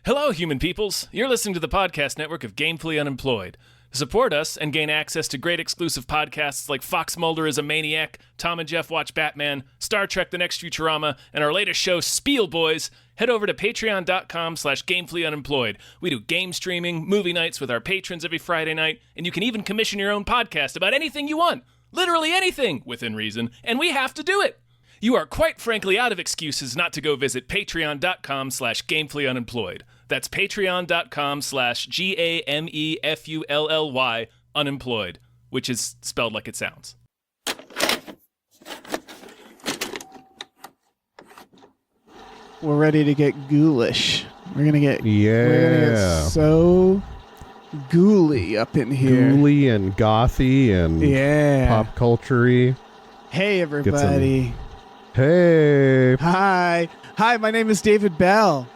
Hello, human peoples. You're listening to the podcast network of Gamefully Unemployed. To support us and gain access to great exclusive podcasts like Fox Mulder is a Maniac, Tom and Jeff Watch Batman, Star Trek The Next Futurama, and our latest show, Spiel Boys, head over to patreon.com/gamefullyunemployed. We do game streaming, movie nights with our patrons every Friday night, and you can even commission your own podcast about anything you want. Literally anything, within reason, and we have to do it. You are quite frankly out of excuses not to go visit patreon.com/gamefullyunemployed. That's patreon.com/GAMEFULLY unemployed, which is spelled like it sounds. We're ready to get ghoulish. We're gonna get so ghouly up in here. Ghouly and gothy and pop culture-y. Hey everybody. Hey. Hi, my name is David Bell.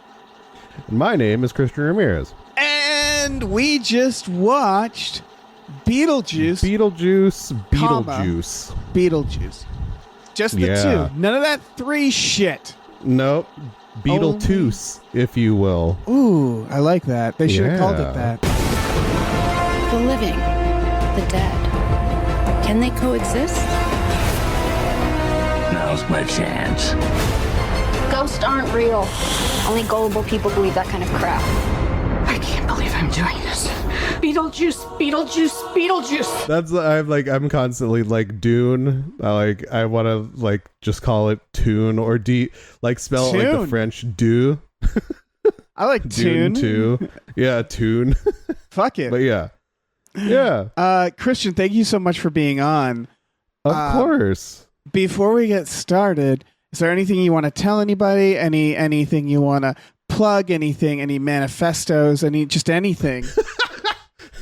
My name is Cristian Ramirez. And we just watched Beetlejuice. Beetlejuice. Just the two. None of that three shit. Nope. Beetlejuice, if you will. Ooh, I like that. They should have called it that. The living, the dead. Can they coexist? Now's my chance. Ghosts aren't real. Only gullible people believe that kind of crap. I can't believe I'm doing this. Beetlejuice. I'm constantly like Dune. I want to like just call it Tune or spell it like the French do. I like Tune too. Yeah, Tune. Fuck it. But yeah. Cristian, thank you so much for being on. Of course. Before we get started, is there anything you want to tell anybody? Anything you want to plug? Anything? Any manifestos? Anything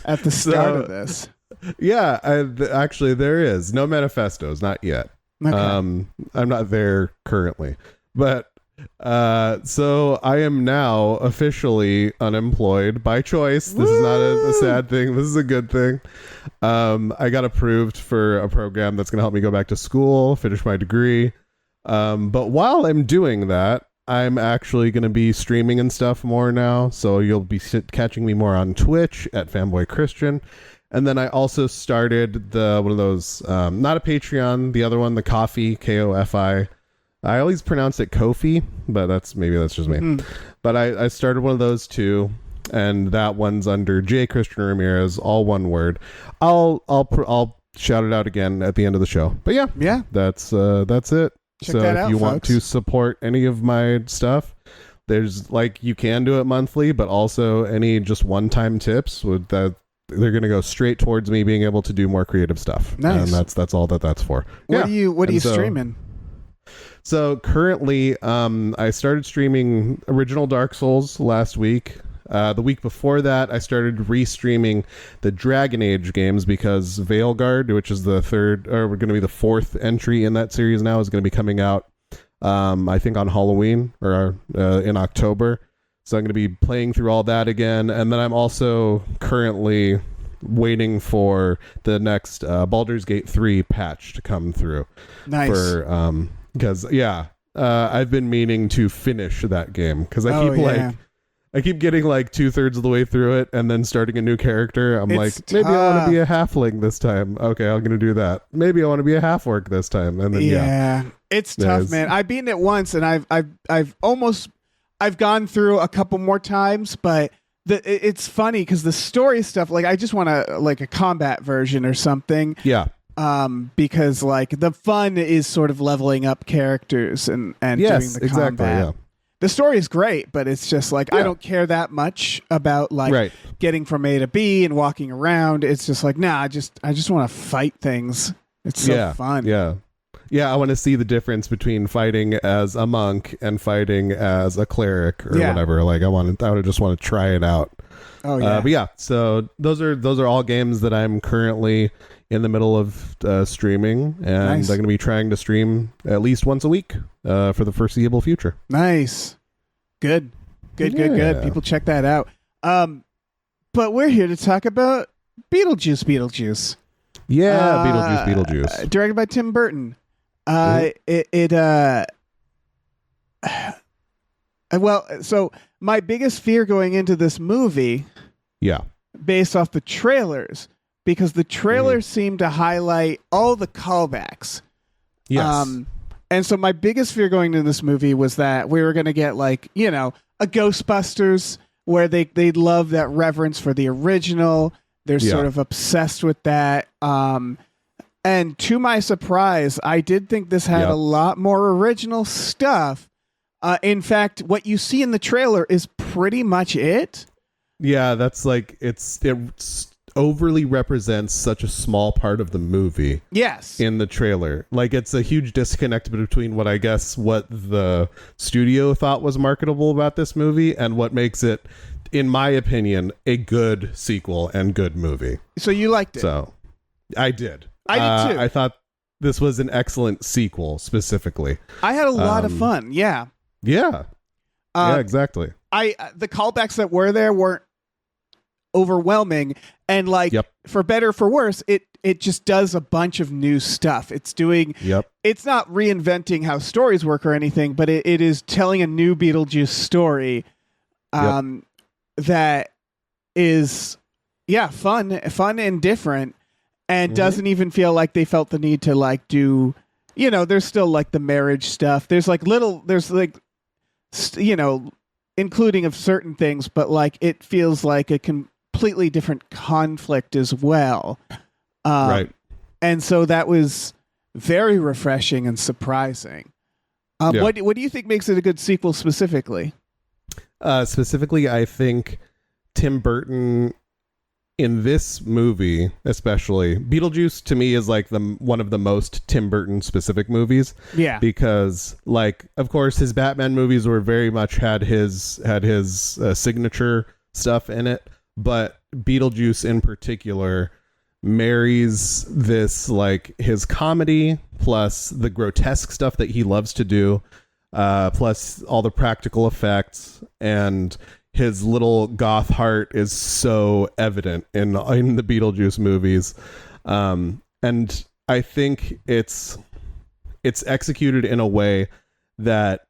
at the start of this? Yeah, actually, there is no manifestos, not yet. Okay. I'm not there currently, but so I am now officially unemployed by choice. This is not a sad thing. This is a good thing. I got approved for a program that's going to help me go back to school, finish my degree. But while I'm doing that, I'm actually going to be streaming and stuff more now. So you'll be catching me more on Twitch at Fanboy Cristian. And then I also started one of those, not a Patreon, the other one, the Ko-fi, Kofi. I always pronounce it Kofi, but that's just me. But I started one of those too. And that one's under J. Cristian Ramirez, all one word. I'll shout it out again at the end of the show. But yeah, that's it. Check that out, if you want folks. to support any of my stuff, there's you can do it monthly, but also any just one-time tips with that, they're going to go straight towards me being able to do more creative stuff. Nice. And that's all that's for. What are you streaming? So currently, I started streaming original Dark Souls last week. The week before that, I started restreaming the Dragon Age games because Veilguard, which is the going to be the fourth entry in that series now, is going to be coming out, I think, on Halloween or in October. So I'm going to be playing through all that again. And then I'm also currently waiting for the next Baldur's Gate 3 patch to come through. Nice. Because, I've been meaning to finish that game because I keep getting 2/3 of the way through it and then starting a new character. I'm maybe I want to be a halfling this time. Okay, I'm going to do that. Maybe I want to be a half-orc this time. And then it's tough, man. I've beaten it once and I've gone through a couple more times, but it's funny because the story stuff, I just want a combat version or something. Yeah. Because the fun is sort of leveling up characters and doing the combat. Yeah. The story is great, but it's just I don't care that much about getting from A to B and walking around. It's just I just want to fight things. It's so fun. Yeah. I want to see the difference between fighting as a monk and fighting as a cleric or whatever. I just want to try it out. Oh yeah. But yeah, so those are all games that I'm currently in the middle of streaming, and Nice. I'm going to be trying to stream at least once a week for the foreseeable future. Nice. Good. People check that out. But we're here to talk about Beetlejuice. Yeah, Beetlejuice. Directed by Tim Burton. Well, so my biggest fear going into this movie, based off the trailers, because the trailers seem to highlight all the callbacks. Yes. And so my biggest fear going into this movie was that we were going to get like, you know, a Ghostbusters where they love that reverence for the original. They're sort of obsessed with that. And to my surprise, I did think this had a lot more original stuff. In fact, what you see in the trailer is pretty much it. Yeah, that's like it overly represents such a small part of the movie. Yes. In the trailer. Like it's a huge disconnect between what the studio thought was marketable about this movie and what makes it, in my opinion, a good sequel and good movie. So you liked it? So I did. I did too. I thought this was an excellent sequel specifically. I had a lot of fun. Yeah. Yeah. Yeah, exactly. The callbacks that were there weren't overwhelming, and like for better or for worse, it just does a bunch of new stuff. It's doing it's not reinventing how stories work or anything, but it is telling a new Beetlejuice story that is fun and different, and doesn't even feel like they felt the need to like do, you know, there's still like the marriage stuff, there's like you know, including of certain things, but like it feels like a completely different conflict as well. Right. And so that was very refreshing and surprising. What do you think makes it a good sequel specifically? Specifically, I think Tim Burton in this movie, especially, Beetlejuice to me is like one of the most Tim Burton specific movies. Yeah. Because like, of course, his Batman movies were very much had his signature stuff in it, but Beetlejuice in particular marries this like his comedy plus the grotesque stuff that he loves to do, plus all the practical effects, and his little goth heart is so evident in the Beetlejuice movies. And I think it's executed in a way that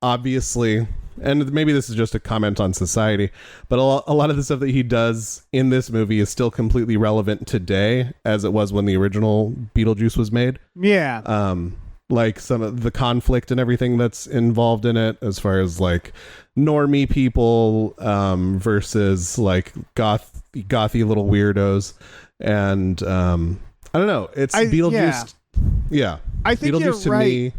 obviously, and maybe this is just a comment on society, but a lot of the stuff that he does in this movie is still completely relevant today as it was when the original Beetlejuice was made. Yeah. Like some of the conflict and everything that's involved in it, as far as like normie people versus like gothy little weirdos, and I don't know. It's Beetlejuice. Yeah. I think Beetlejuice you're right. To me,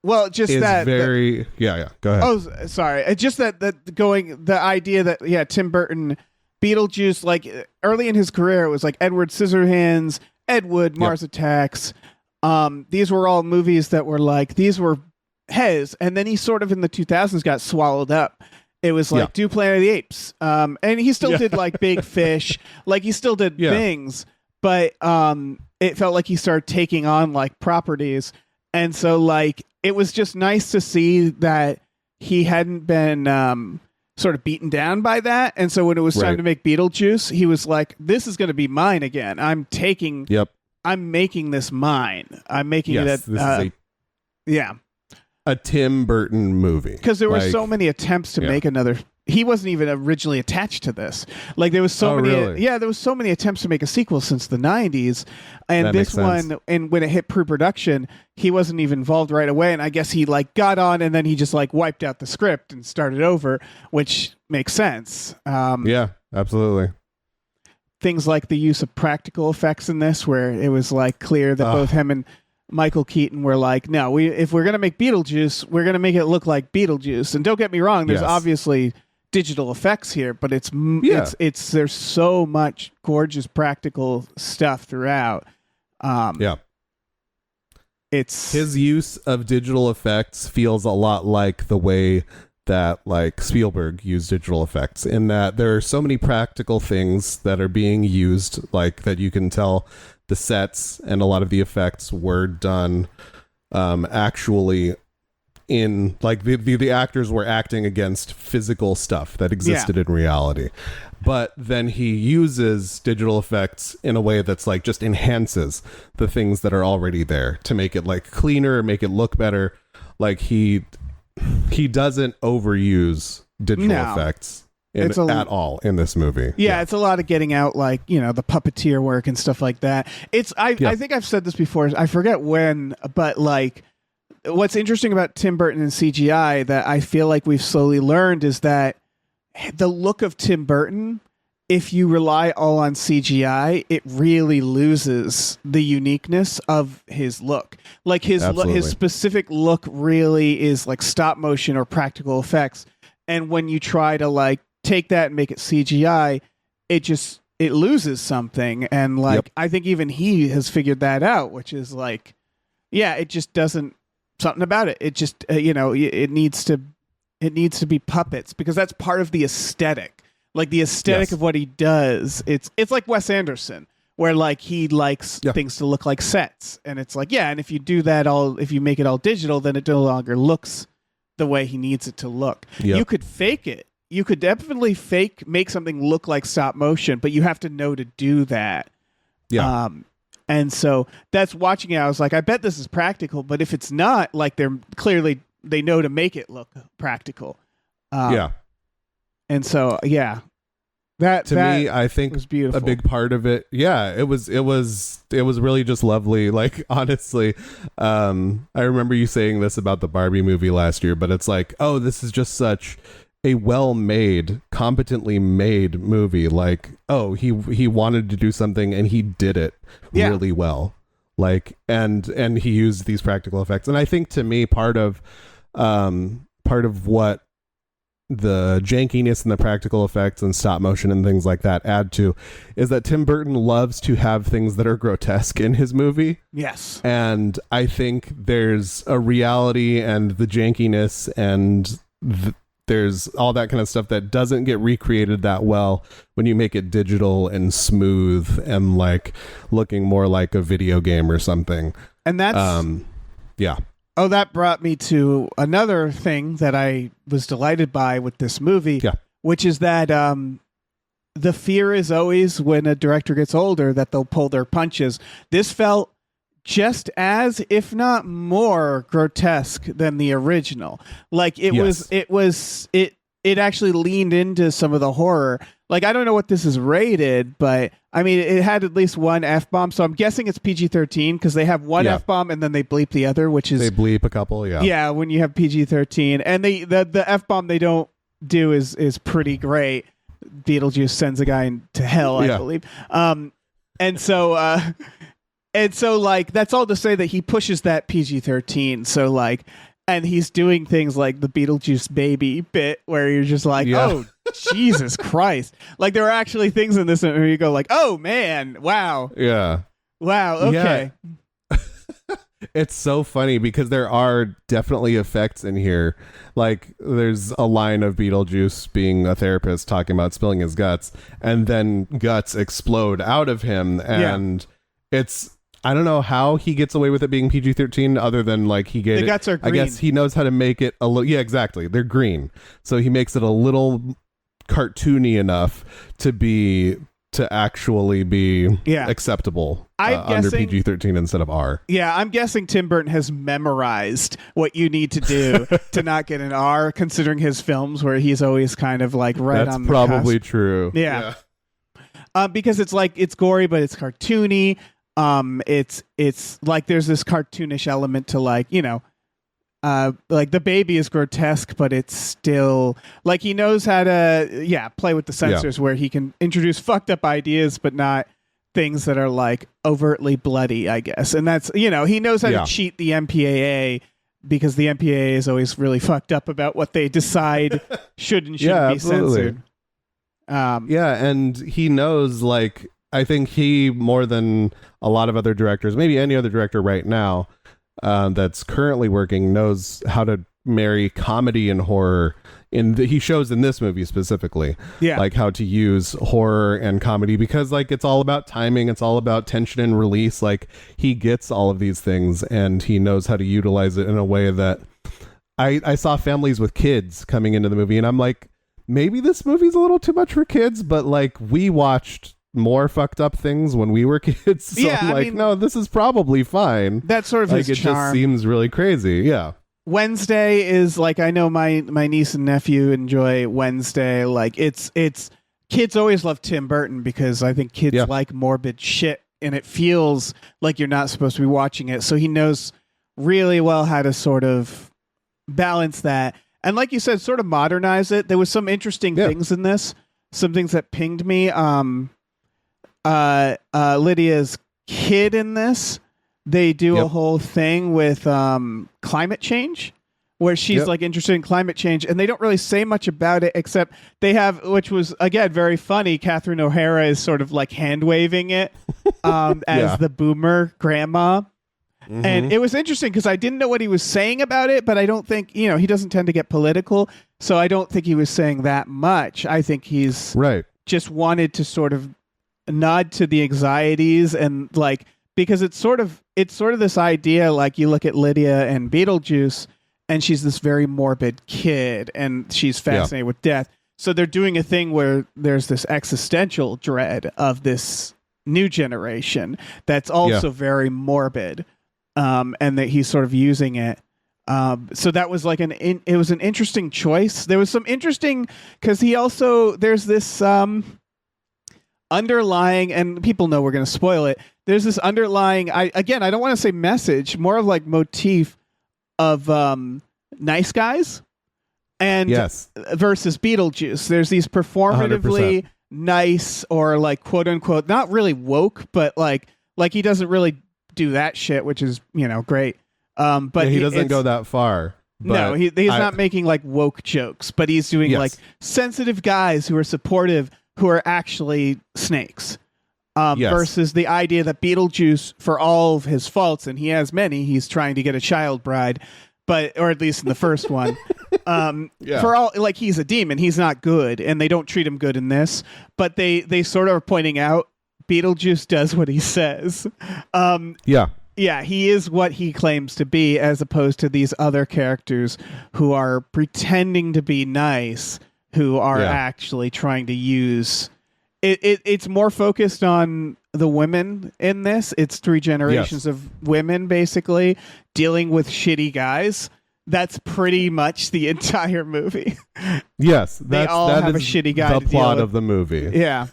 well, just is that very Go ahead. Oh, sorry. Just the idea that Tim Burton, Beetlejuice, like early in his career, it was like Edward Scissorhands, Ed Wood, Mars Attacks. These were all movies that were like, these were his, and then he sort of in the 2000s got swallowed up. It was like do Planet of the Apes, and he still did like Big Fish, like he still did things, but it felt like he started taking on like properties, and so like it was just nice to see that he hadn't been sort of beaten down by that, and so when it was time to make Beetlejuice, he was like, this is going to be mine again. I'm making this mine. I'm making it a Tim Burton movie. Because there were so many attempts to make another. He wasn't even originally attached to this. Like there was so many. Really? Yeah, there was so many attempts to make a sequel since the 90s, and this one, and when it hit pre-production, he wasn't even involved right away. And I guess he like got on, and then he just like wiped out the script and started over, which makes sense. Yeah, absolutely. Things like the use of practical effects in this, where it was like clear that both him and Michael Keaton were like, no, if we're going to make Beetlejuice, we're going to make it look like Beetlejuice. And don't get me wrong, there's obviously digital effects here, but it's there's so much gorgeous practical stuff throughout. It's his use of digital effects feels a lot like the way that like Spielberg used digital effects, in that there are so many practical things that are being used, like that you can tell the sets and a lot of the effects were done actually in like the actors were acting against physical stuff that existed in reality, but then he uses digital effects in a way that's like just enhances the things that are already there to make it like cleaner, make it look better. Like he he doesn't overuse digital effects at all in this movie. Yeah, it's a lot of getting out, like, you know, the puppeteer work and stuff like that. I think I've said this before. I forget when, but like, what's interesting about Tim Burton and CGI that I feel like we've slowly learned is that the look of Tim Burton, if you rely all on CGI, it really loses the uniqueness of his look. Like his specific look really is like stop motion or practical effects. And when you try to like take that and make it CGI, it loses something. And like, I think even he has figured that out, which is like, yeah, it just doesn't, something about it. It just, it needs to be puppets because that's part of the aesthetic. Like the aesthetic of what he does. It's like Wes Anderson, where like he likes things to look like sets. And it's like, and if you do that if you make it all digital, then it no longer looks the way he needs it to look. You could fake it. You could definitely make something look like stop motion, but you have to know to do that. Yeah. And so that's watching it. I was like, I bet this is practical, but if it's not, like they know to make it look practical. And so, that to me, I think was beautiful. A big part of it. Yeah, it was really just lovely. Like, honestly, I remember you saying this about the Barbie movie last year, but it's like, oh, this is just such a well-made, competently made movie. Like, oh, he wanted to do something and he did it really well. Like, and he used these practical effects. And I think to me, part of what the jankiness and the practical effects and stop motion and things like that add to is that Tim Burton loves to have things that are grotesque in his movie. Yes. And I think there's a reality and the jankiness and there's all that kind of stuff that doesn't get recreated that well when you make it digital and smooth and like looking more like a video game or something. And that's Oh, that brought me to another thing that I was delighted by with this movie, which is that the fear is always when a director gets older that they'll pull their punches. This felt just as, if not more, grotesque than the original. Like it actually leaned into some of the horror. Like, I don't know what this is rated, but I mean, it had at least one F-bomb, so I'm guessing it's PG-13 because they have one F-bomb and then they bleep the other, which is... They bleep a couple, Yeah, when you have PG-13. And the F-bomb they don't do is pretty great. Beetlejuice sends a guy into hell, I believe. And so, like, that's all to say that he pushes that PG-13, so, like... And he's doing things like the Beetlejuice baby bit where you're just like, oh, Jesus Christ. Like, there are actually things in this where you go like, oh, man, wow. Yeah. Wow, okay. Yeah. It's so funny because there are definitely effects in here. Like, there's a line of Beetlejuice being a therapist talking about spilling his guts, and then guts explode out of him, and it's... I don't know how he gets away with it being PG-13 other than like he gave the guts are green. I guess he knows how to make it a little. Yeah, exactly. They're green. So he makes it a little cartoony enough to actually be acceptable under PG-13 instead of R. Yeah, I'm guessing Tim Burton has memorized what you need to do to not get an R, considering his films where he's always kind of like right on the cusp. That's probably true. Yeah. Because it's like, it's gory, but it's cartoony. It's like there's this cartoonish element to, like, you know, like the baby is grotesque, but it's still like he knows how to play with the censors where he can introduce fucked up ideas but not things that are like overtly bloody, I guess. And that's, you know, he knows how to cheat the MPAA because the MPAA is always really fucked up about what they decide should and shouldn't be censored. And he knows, like, I think he, more than a lot of other directors, maybe any other director right now that's currently working, knows how to marry comedy and horror. He shows in this movie specifically, like how to use horror and comedy because, like, it's all about timing. It's all about tension and release. Like, he gets all of these things and he knows how to utilize it in a way that I saw families with kids coming into the movie and I'm like, maybe this movie's a little too much for kids, but like we watched more fucked up things when we were kids, so I'm like, no, this is probably fine. That sort of like, his charm. Just seems really crazy. Wednesday is like, I know my niece and nephew enjoy Wednesday. Like it's kids always love Tim Burton because I think kids like morbid shit, and it feels like you're not supposed to be watching it. So he knows really well how to sort of balance that. And like you said, sort of modernize it. There was some interesting things in this, some things that pinged me. Lydia's kid in this, they do a whole thing with climate change, where she's like interested in climate change, and they don't really say much about it, except they have, which was again very funny, Catherine O'Hara is sort of like hand waving it as the boomer grandma. Mm-hmm. And it was interesting because I didn't know what he was saying about it, but I don't think, he doesn't tend to get political, so I don't think he was saying that much. I think he's just wanted to sort of nod to the anxieties, and like, because it's sort of this idea, like you look at Lydia and Beetlejuice, and she's this very morbid kid, and she's fascinated with death. So they're doing a thing where there's this existential dread of this new generation that's also very morbid, and that he's sort of using it. So that was like it was an interesting choice. There was some interesting, because he also, there's this underlying, and people know we're going to spoil it. There's this underlying, I don't want to say message, more of like motif of nice guys and versus Beetlejuice. There's these performatively 100%. Nice, or like quote unquote not really woke, but like he doesn't really do that shit, which is great. But he doesn't go that far. No, he's not making like woke jokes, but he's doing like sensitive guys who are supportive, who are actually snakes. Versus the idea that Beetlejuice, for all of his faults, and he has many, he's trying to get a child bride, or at least in the first one, for all, like, he's a demon, he's not good, and they don't treat him good in this, but they sort of are pointing out Beetlejuice does what he says. He is what he claims to be, as opposed to these other characters who are pretending to be nice, who are actually trying to use it's more focused on the women in this. It's 3 generations of women basically dealing with shitty guys. That's pretty much the entire movie. Yes, they all have a shitty guy. The plot of the movie. Yeah.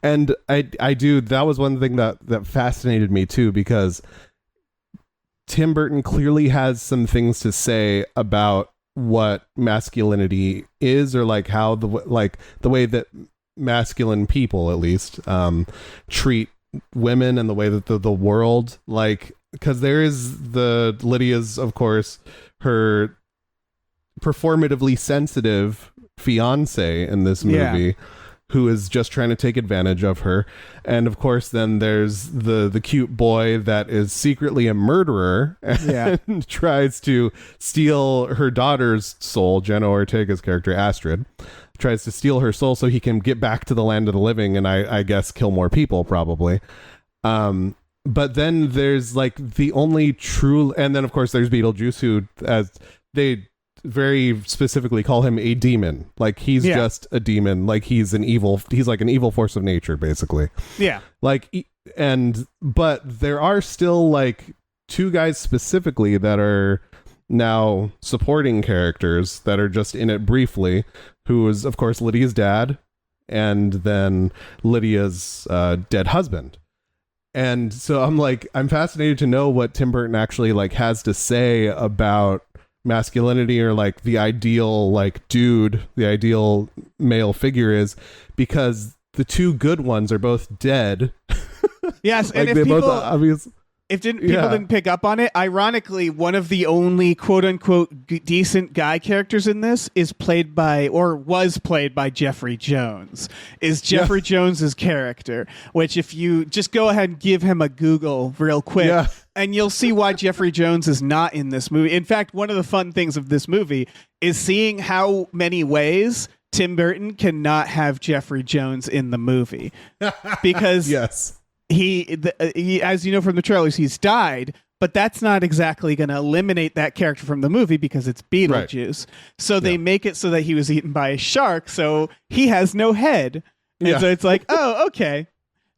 And I do. That was one thing that fascinated me too, because Tim Burton clearly has some things to say about what masculinity is, or like how the way that masculine people, at least, treat women, and the way that the world, like, because there is Lydia's, of course, her performatively sensitive fiance in this movie, who is just trying to take advantage of her. And of course, then there's the cute boy that is secretly a murderer and tries to steal her daughter's soul. Jenna Ortega's character, Astrid, tries to steal her soul so he can get back to the land of the living, and I guess kill more people, probably. But then there's like the only true, and then of course there's Beetlejuice, who, as they very specifically call him, a demon. Like, he's just a demon. Like, he's like an evil force of nature, basically. Yeah. Like, but there are still like 2 guys specifically that are now supporting characters that are just in it briefly, who is, of course, Lydia's dad, and then Lydia's dead husband. And so I'm fascinated to know what Tim Burton actually like has to say about masculinity, or like the ideal like dude, the ideal male figure is, because the 2 good ones are both dead. Yes, like, and if people didn't pick up on it, ironically, one of the only quote unquote decent guy characters in this was played by Jeffrey Jones. Is Jeffrey Jones's character, which, if you just go ahead and give him a Google real quick, and you'll see why Jeffrey Jones is not in this movie. In fact, one of the fun things of this movie is seeing how many ways Tim Burton cannot have Jeffrey Jones in the movie, because he, as you know from the trailers, he's died, but that's not exactly going to eliminate that character from the movie, because it's Beetlejuice. So they make it so that he was eaten by a shark, so he has no head. And so it's like, oh, okay.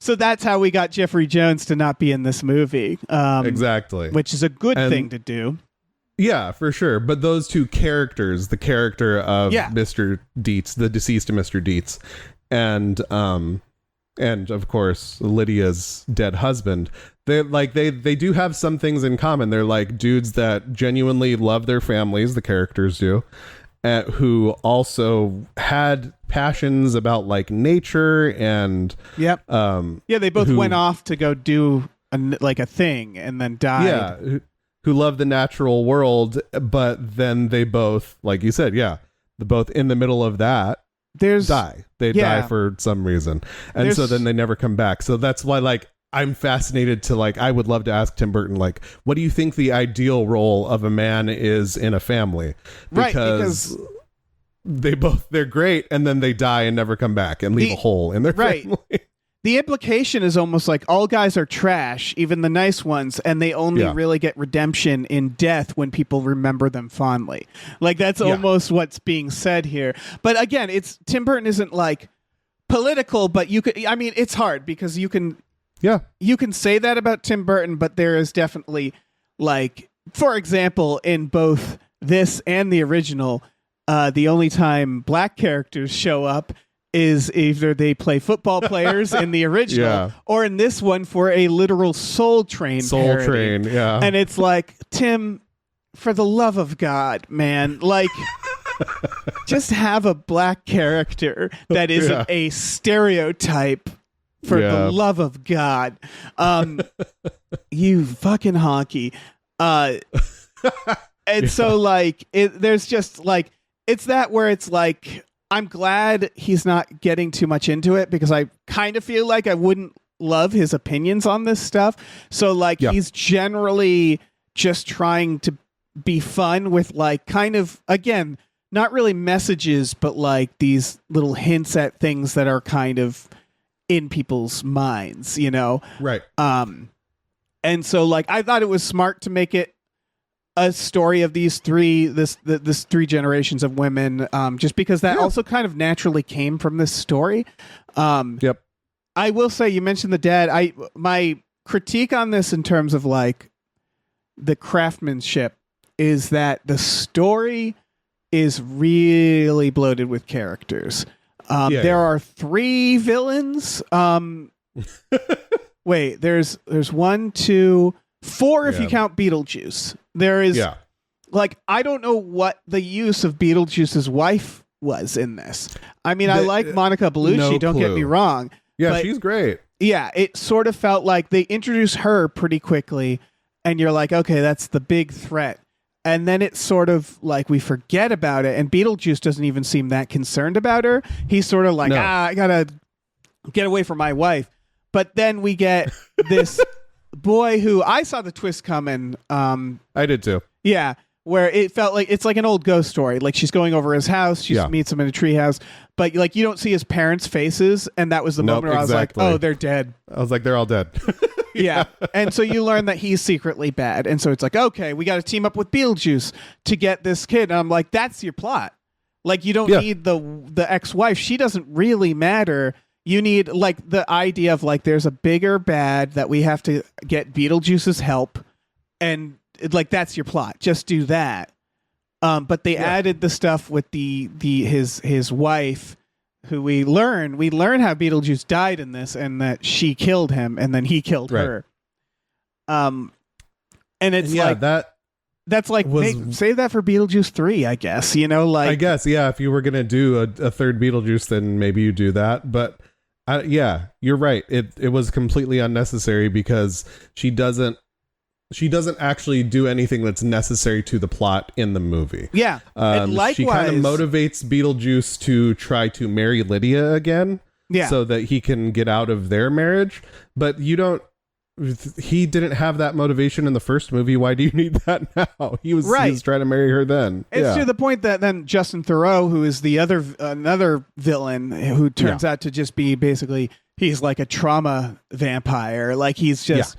So that's how we got Jeffrey Jones to not be in this movie. Exactly. Which is a good thing to do. Yeah, for sure. But those two characters, the character of Yeah. Mr. Dietz, the deceased Mr. Dietz, and of course Lydia's dead husband, they do have some things in common. They're like dudes that genuinely love their families, the characters do, who also had passions about like nature and Yep. They both went off to go do a thing and then died. Yeah, who love the natural world, but then they both, like you said, both in the middle of that die. They die for some reason, and so then they never come back. So that's why, like, I'm fascinated to, like, I would love to ask Tim Burton, like, what do you think the ideal role of a man is in a family? Because they're great, and then they die and never come back and leave a hole in their family. The implication is almost like all guys are trash, even the nice ones, and they only really get redemption in death when people remember them fondly. Like, that's almost what's being said here. But again, Tim Burton isn't like political, but it's hard because you can say that about Tim Burton, but there is definitely, like, for example, in both this and the original, the only time black characters show up is either they play football players in the original or in this one for a literal Soul Train parody. And it's like, Tim, for the love of God, man, like, just have a black character that isn't a stereotype, for the love of God. You fucking honky. And so, like, there's just, like, it's that where it's like, I'm glad he's not getting too much into it because I kind of feel like I wouldn't love his opinions on this stuff. So, like, he's generally just trying to be fun with, like, kind of, again, not really messages, but like these little hints at things that are kind of in people's minds, you know? Right. And so, like, I thought it was smart to make it a story of these three generations of women, just because that also kind of naturally came from this story. Yep. I will say, you mentioned the dad. My critique on this in terms of, like, the craftsmanship is that the story is really bloated with characters. There are 3 villains. Wait, there's 1, 2, 4 if you count Beetlejuice. There is, like, I don't know what the use of Beetlejuice's wife was in this. I mean, I like Monica Bellucci, don't get me wrong. Yeah, but she's great. Yeah, it sort of felt like they introduced her pretty quickly, and you're like, okay, that's the big threat. And then it's sort of like we forget about it, and Beetlejuice doesn't even seem that concerned about her. He's sort of like, I gotta get away from my wife. But then we get this boy who I saw the twist coming. I did too. Yeah, where it felt like it's like an old ghost story. Like, she's going over his house, she meets him in a treehouse, but, like, you don't see his parents' faces, and that was the moment where I was like, oh, they're dead. I was like, they're all dead. Yeah. And so you learn that he's secretly bad. And so it's like, okay, we got to team up with Beetlejuice to get this kid. And I'm like, that's your plot. Like, you don't need the ex-wife. She doesn't really matter. You need, like, the idea of, like, there's a bigger bad that we have to get Beetlejuice's help. And, like, that's your plot. Just do that. But they added the stuff with his wife, who we learn how Beetlejuice died in this, and that she killed him, and then he killed her. And it's that's like, save that for Beetlejuice 3, I guess. You know, like, I guess, if you were gonna do a third Beetlejuice, then maybe you do that. But you're right. It was completely unnecessary because she doesn't actually do anything that's necessary to the plot in the movie. Yeah. And likewise, she kind of motivates Beetlejuice to try to marry Lydia again. Yeah. So that he can get out of their marriage. But he didn't have that motivation in the first movie. Why do you need that now? He was trying to marry her then. It's to the point that then Justin Theroux, who is another villain, who turns out to just be basically, he's like a trauma vampire. Like, he's just...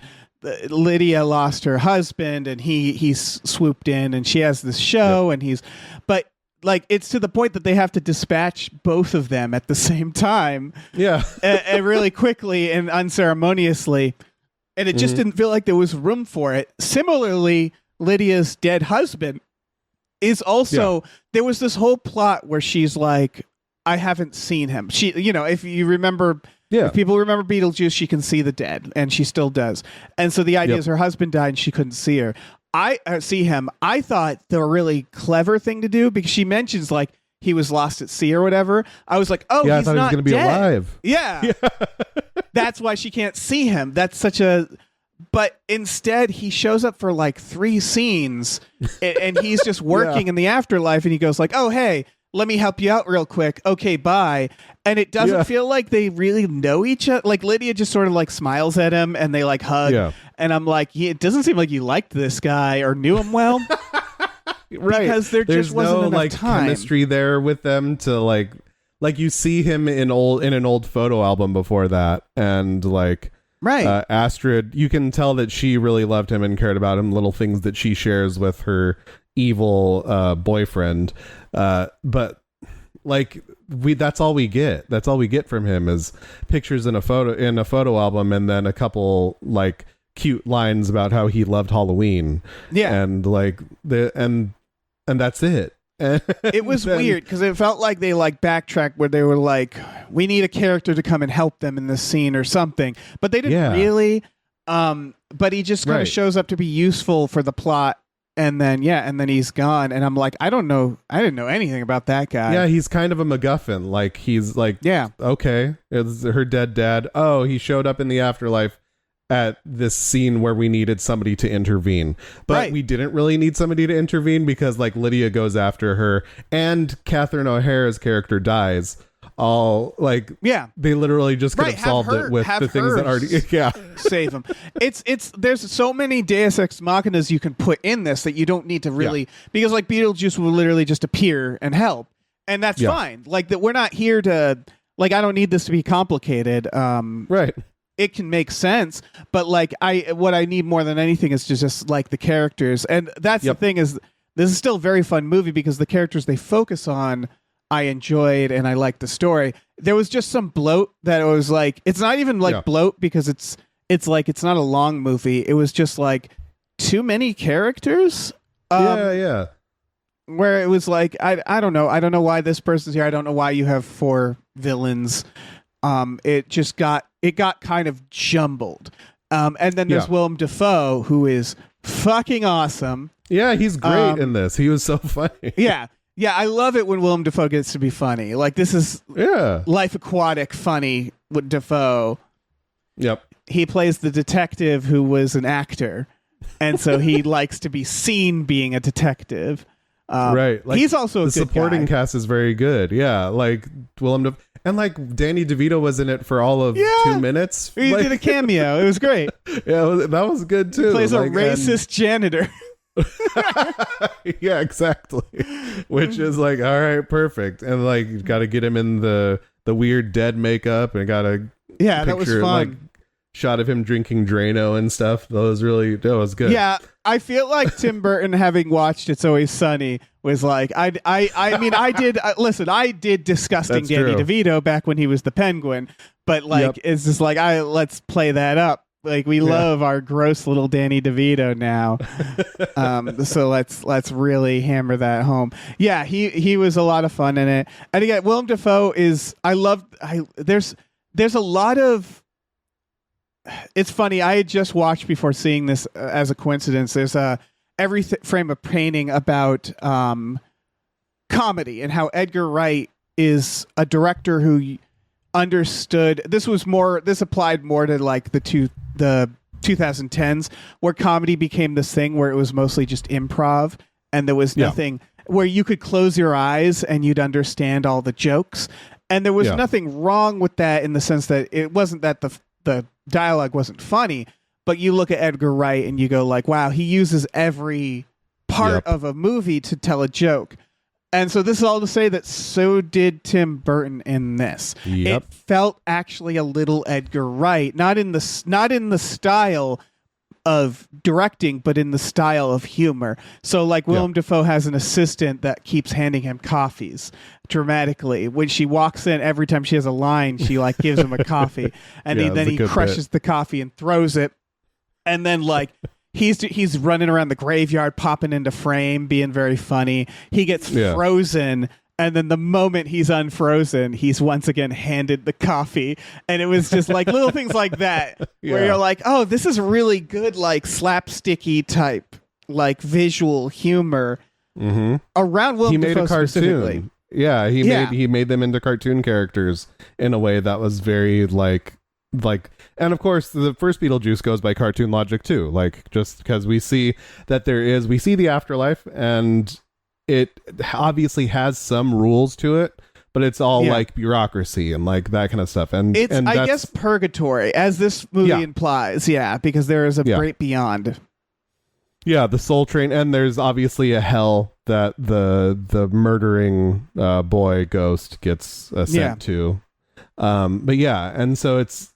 Lydia lost her husband, and he's swooped in, and she has this show, and but, like, it's to the point that they have to dispatch both of them at the same time, and really quickly and unceremoniously, and it just didn't feel like there was room for it. Similarly, Lydia's dead husband is also there was this whole plot where she's like, I haven't seen him. She, if you remember, if people remember Beetlejuice, she can see the dead, and she still does. And so the idea is her husband died and she couldn't see her. I see him. I thought the really clever thing to do, because she mentions like he was lost at sea or whatever. I was like, oh, he's I thought not he was going to be alive. Yeah. That's why she can't see him. That's such a... But instead, he shows up for like 3 scenes, and he's just working in the afterlife, and he goes like, oh, hey, let me help you out real quick. Okay, bye. And it doesn't feel like they really know each other. Like Lydia just sort of like smiles at him, and they like hug. Yeah. And I'm like, it doesn't seem like you liked this guy or knew him well. Right. Because there's just wasn't no enough like time. Chemistry there with them to like you see him in an old photo album before that, and like Astrid, you can tell that she really loved him and cared about him, little things that she shares with her evil boyfriend, but like that's all we get from him is pictures in a photo album, and then a couple like cute lines about how he loved Halloween, and like and that's it. It was weird because it felt like they like backtracked where they were like, we need a character to come and help them in this scene or something, but they didn't really. But he just kind of shows up to be useful for the plot, and then he's gone, and I'm like, I didn't know anything about that guy. Yeah, he's kind of a MacGuffin. Like he's like, okay, it's her dead dad. Oh, he showed up in the afterlife at this scene where we needed somebody to intervene, but we didn't really need somebody to intervene because like Lydia goes after her and Catherine O'Hara's character dies. All like they literally just could have solved it with the things that already save them. It's there's so many Deus Ex Machinas you can put in this that you don't need to really, because like Beetlejuice will literally just appear and help, and that's fine. Like that, we're not here to like, I don't need this to be complicated. It can make sense, but like what I need more than anything is just like the characters, and that's the thing is this is still a very fun movie because the characters they focus on I enjoyed and I liked the story. There was just some bloat that was like, it's not even like bloat because it's like it's not a long movie. It was just like too many characters. Where it was like I don't know why this person's here. I don't know why you have 4 villains. It got kind of jumbled. And then there's Willem Dafoe, who is fucking awesome. Yeah, he's great in this. He was so funny. Yeah, I love it when Willem Dafoe gets to be funny. Like this is Life Aquatic funny with Dafoe. Yep. He plays the detective who was an actor, and so he likes to be seen being a detective. Like, he's also a the good supporting guy. Cast is very good. Yeah, like Willem Dafoe. And like Danny DeVito was in it for all of 2 minutes. He did a cameo. It was great. That was good too. He plays a racist janitor. Yeah, exactly. Which is like, all right, perfect. And like, you got to get him in the weird dead makeup, and got to that was fun. Like, shot of him drinking Drano and stuff. That was good. Yeah, I feel like Tim Burton, having watched It's Always Sunny, was like, I did disgusting That's Danny true. DeVito back when he was the Penguin, but like it's just like let's play that up. Like we love our gross little Danny DeVito now. So let's really hammer that home. Yeah, he was a lot of fun in it. And again, Willem Dafoe is there's a lot of. It's funny. I had just watched before seeing this as a coincidence. There's every frame of painting about comedy and how Edgar Wright is a director who understood. This applied more to like the 2010s, where comedy became this thing where it was mostly just improv, and there was nothing where you could close your eyes and you'd understand all the jokes. And there was nothing wrong with that in the sense that it wasn't that the dialogue wasn't funny, but you look at Edgar Wright and you go like, wow, he uses every part of a movie to tell a joke. And so this is all to say that so did Tim Burton in this. It felt actually a little Edgar Wright, not in the style of directing, but in the style of humor. So like Willem Dafoe has an assistant that keeps handing him coffees dramatically. When she walks in, every time she has a line, she like gives him a coffee, and then he crushes the coffee and throws it. And then like he's running around the graveyard, popping into frame, being very funny. He gets frozen. And then the moment he's unfrozen, he's once again handed the coffee. And it was just like little things like that where you're like, oh, this is really good, like slapsticky type, like visual humor around Willem Dafoe a cartoon. Specifically. Yeah, he made them into cartoon characters in a way that was very like, and of course the first Beetlejuice goes by cartoon logic too. Like just because we see that we see the afterlife and it obviously has some rules to it, but it's all like bureaucracy and like that kind of stuff. And it's, I guess, purgatory, as this movie implies. Yeah, because there is a great beyond. Yeah, the Soul Train, and there's obviously a hell that the murdering boy ghost gets sent to. But yeah, and so it's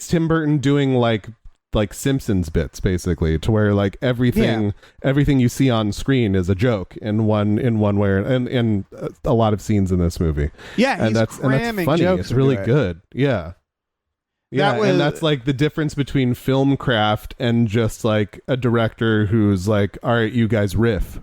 Tim Burton doing like Simpsons bits basically, to where like everything you see on screen is a joke in one way, and in a lot of scenes in this movie. Yeah, and that's funny. It's really good. Yeah. Yeah, and that's like the difference between film craft and just like a director who's like, all right, you guys riff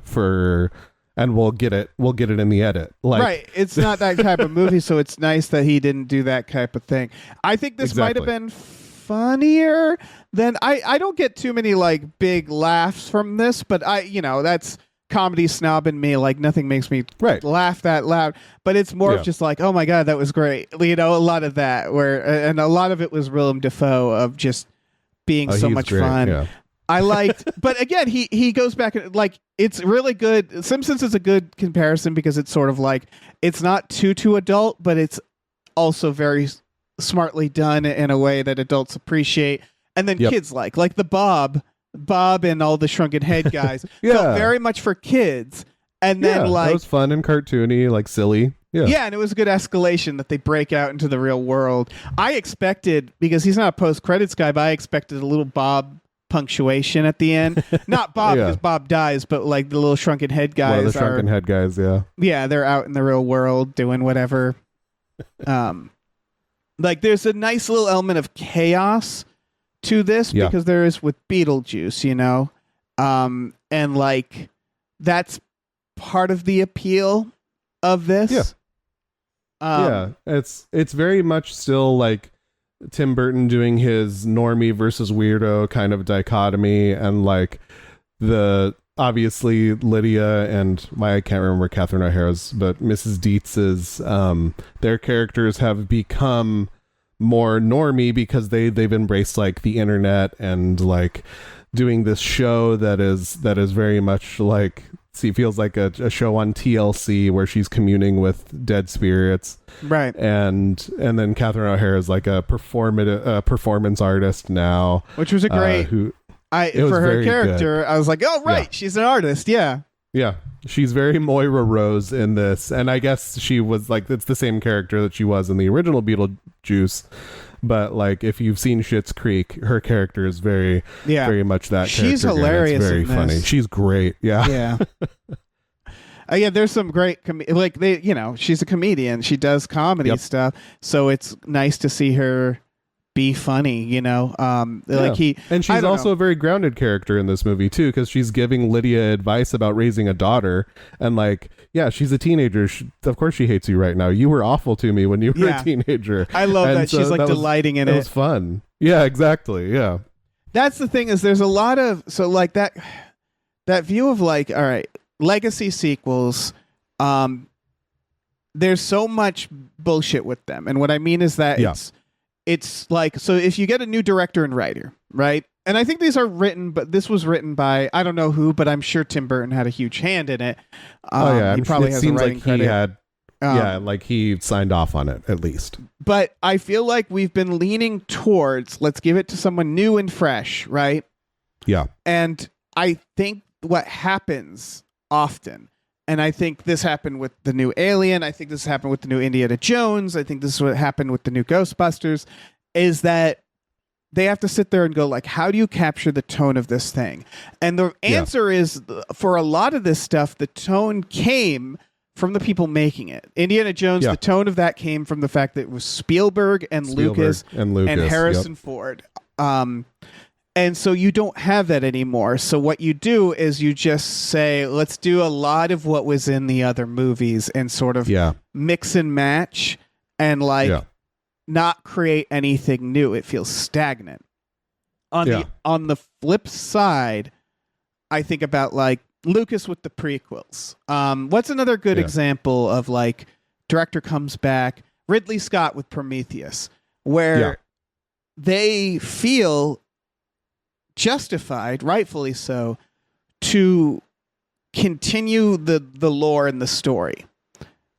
and we'll get it in the edit. Like, right. It's not that type of movie, so it's nice that he didn't do that type of thing. I think this might have been funnier than I don't get too many like big laughs from this, but that's comedy snob in me. Like nothing makes me laugh that loud, but it's more of just like, oh my god, that was great. A lot of that and a lot of it was Willem Dafoe of just being so much fun. Yeah. I liked, but again, he goes back and like, it's really good. Simpsons is a good comparison because it's sort of like, it's not too adult, but it's also very smartly done in a way that adults appreciate. And then kids like the Bob and all the Shrunken Head guys felt very much for kids. And then like, that was fun and cartoony, like silly. Yeah, and it was a good escalation that they break out into the real world. I expected, because he's not a post-credits guy, but I expected a little Bob punctuation at the end. Not Bob because Bob dies, but like the little Shrunken Head guys. One of the Shrunken Head guys, yeah, they're out in the real world doing whatever. Like there's a nice little element of chaos to this because there is with Beetlejuice, and like that's part of the appeal of this. It's very much still like Tim Burton doing his normie versus weirdo kind of dichotomy, and like the obviously Lydia and I can't remember Catherine O'Hara's, but Mrs. Dietz's their characters have become more normie because they've embraced like the internet and like doing this show that is very much like feels like a show on TLC where she's communing with dead spirits, right? And then Catherine O'Hara is like a performance artist now, which was a great for her character. Good. I was like, oh right, she's an artist, yeah. She's very Moira Rose in this, and I guess she was like, it's the same character that she was in the original Beetlejuice. But like, if you've seen Schitt's Creek, her character is very much that. She's character. Hilarious. It's very funny. This. She's great. Yeah. There's some great she's a comedian. She does comedy stuff, so it's nice to see her be funny. And she's also a very grounded character in this movie too, because she's giving Lydia advice about raising a daughter, and like, she's a teenager. Of course she hates you right now. You were awful to me when you were a teenager. I love that she's like delighting in it. It was fun. Yeah, exactly. Yeah. That's the thing, is there's a lot of, so like that view of like, all right, legacy sequels, there's so much bullshit with them. And what I mean is that it's like, so if you get a new director and writer, right? And I think these are written, but this was written by, I don't know who, but I'm sure Tim Burton had a huge hand in it. He probably has a writing credit. Like he signed off on it at least. But I feel like we've been leaning towards, let's give it to someone new and fresh, right? Yeah. And I think what happens often, and I think this happened with the new Alien, I think this happened with the new Indiana Jones, I think this is what happened with the new Ghostbusters, is that they have to sit there and go like, how do you capture the tone of this thing? And the answer is, for a lot of this stuff, the tone came from the people making it. Indiana Jones, the tone of that came from the fact that it was Spielberg and Lucas and Harrison Ford. And so you don't have that anymore. So what you do is you just say, let's do a lot of what was in the other movies and sort of mix and match and not create anything new. It feels stagnant. On the flip side, I think about like Lucas with the prequels. What's another good example of like director comes back? Ridley Scott with Prometheus, where they feel justified, rightfully so, to continue the lore and the story.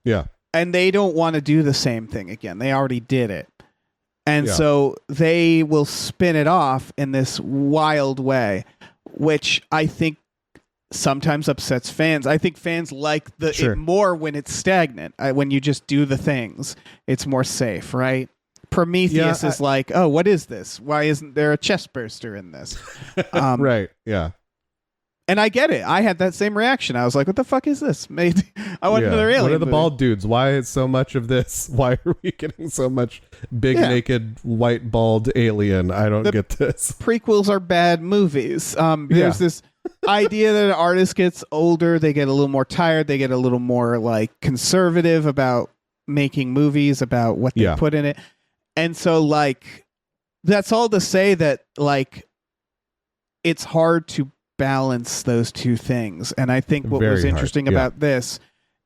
Yeah. And they don't want to do the same thing again. They already did it. And so they will spin it off in this wild way, which I think sometimes upsets fans. I think fans like it more when it's stagnant. When you just do the things, it's more safe, right? Prometheus is like, oh, what is this? Why isn't there a chest burster in this? Right. Yeah. And I get it. I had that same reaction. I was like, what the fuck is this? Maybe I want another alien. What are the movie. bald dudes? Why is so much of this? Why are we getting so much big naked white bald alien? I don't get this. Prequels are bad movies. There's this idea that an artist gets older, they get a little more tired, they get a little more like conservative about making movies, about what they put in it. And so like that's all to say that like it's hard to balance those two things. And I think what was interesting about this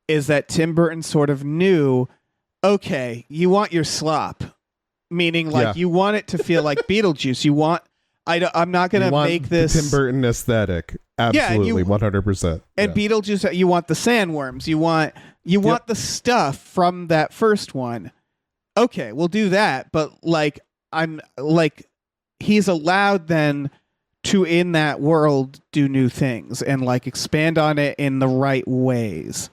is that Tim Burton sort of knew, okay, you want your slop, meaning like you want it to feel like Beetlejuice. You want I'm not going to make this Tim Burton aesthetic. Absolutely, 100%. And Beetlejuice, you want the sandworms. You want the stuff from that first one. Okay, we'll do that. But like, I'm like, he's allowed then to in that world do new things and like expand on it in the right ways.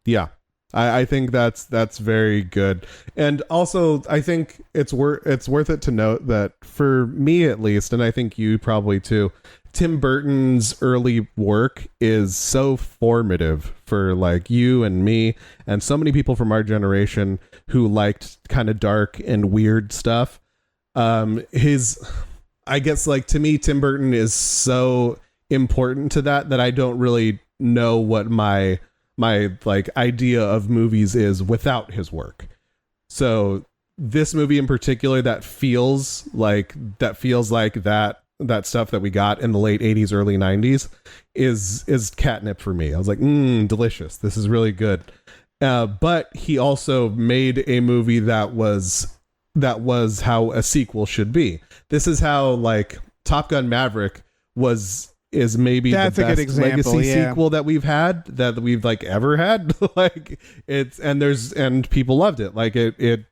Yeah. I think that's very good. And also I think it's worth it to note that for me at least, and I think you probably too, Tim Burton's early work is so formative for like you and me and so many people from our generation who liked kind of dark and weird stuff. I guess like to me, Tim Burton is so important to that I don't really know what my like idea of movies is without his work. So this movie in particular that feels like that stuff that we got in the late 80s, early 90s is catnip for me. I was like, delicious. This is really good. But he also made a movie that was how a sequel should be. This is how like Top Gun Maverick is maybe the best legacy sequel that we've like ever had. Like and people loved it. Like it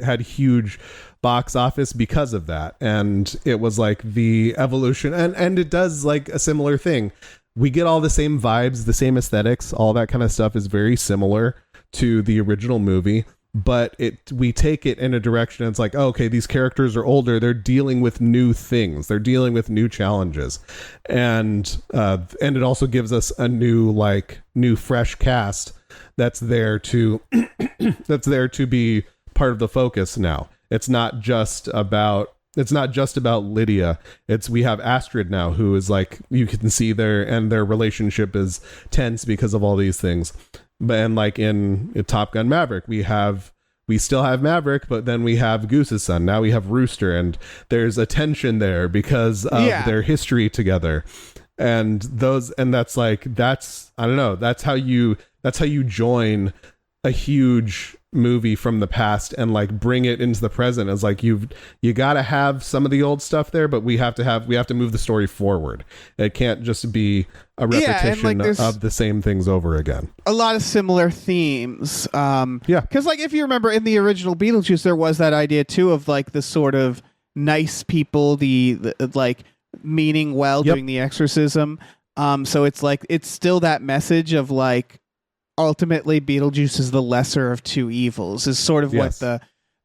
had huge box office because of that. And it was like the evolution and it does like a similar thing. We get all the same vibes, the same aesthetics, all that kind of stuff is very similar to the original movie. But we take it in a direction. It's like, oh, okay, these characters are older. They're dealing with new things. They're dealing with new challenges, and it also gives us a new fresh cast that's there to be part of the focus now. It's not just about Lydia. We have Astrid now, who is like, you can see their relationship is tense because of all these things. And like in Top Gun Maverick, we still have Maverick, but then we have Goose's son. Now we have Rooster, and there's a tension there because of their history together. And that's I don't know. That's how you join a huge movie from the past and like bring it into the present. It's like you got to have some of the old stuff there, but we have to move the story forward. It can't just be a repetition of the same things over again. A lot of similar themes. Because like if you remember in the original Beetlejuice, there was that idea too of like the sort of nice people, the like meaning well doing the exorcism. So it's like it's still that message of like ultimately Beetlejuice is the lesser of two evils is sort of what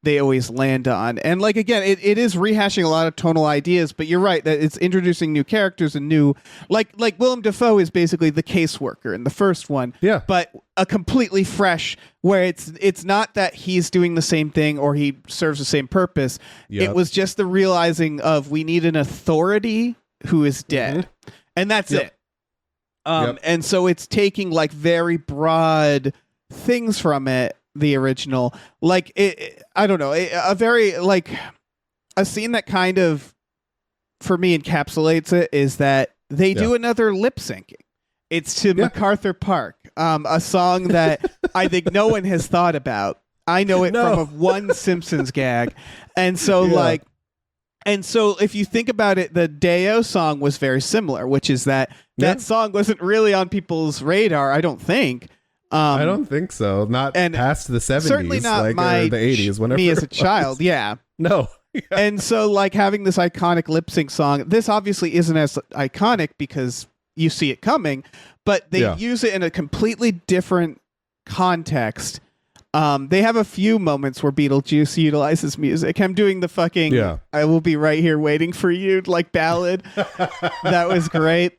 they always land on. And like, again, it is rehashing a lot of tonal ideas, but you're right that it's introducing new characters and new, like Willem Dafoe is basically the caseworker in the first one, but a completely fresh, where it's not that he's doing the same thing or he serves the same purpose. It was just the realizing of, we need an authority who is dead, and that's it. And so it's taking like very broad things from it, the original, like I don't know, a very like a scene that kind of for me encapsulates it is that they do another lip syncing. It's to MacArthur Park, a song that I think no one has thought about. I know it from one Simpsons gag, and so so if you think about it, the Deo song was very similar, which is that song wasn't really on people's radar, I don't think. I don't think so. Not past the 70s, certainly not like, or the 80s. Whenever me as a child, No. And so, like, having this iconic lip sync song, this obviously isn't as iconic because you see it coming, but they use it in a completely different context. They have a few moments where Beetlejuice utilizes music. I'm doing the fucking "I will be right here waiting for you" like ballad. That was great.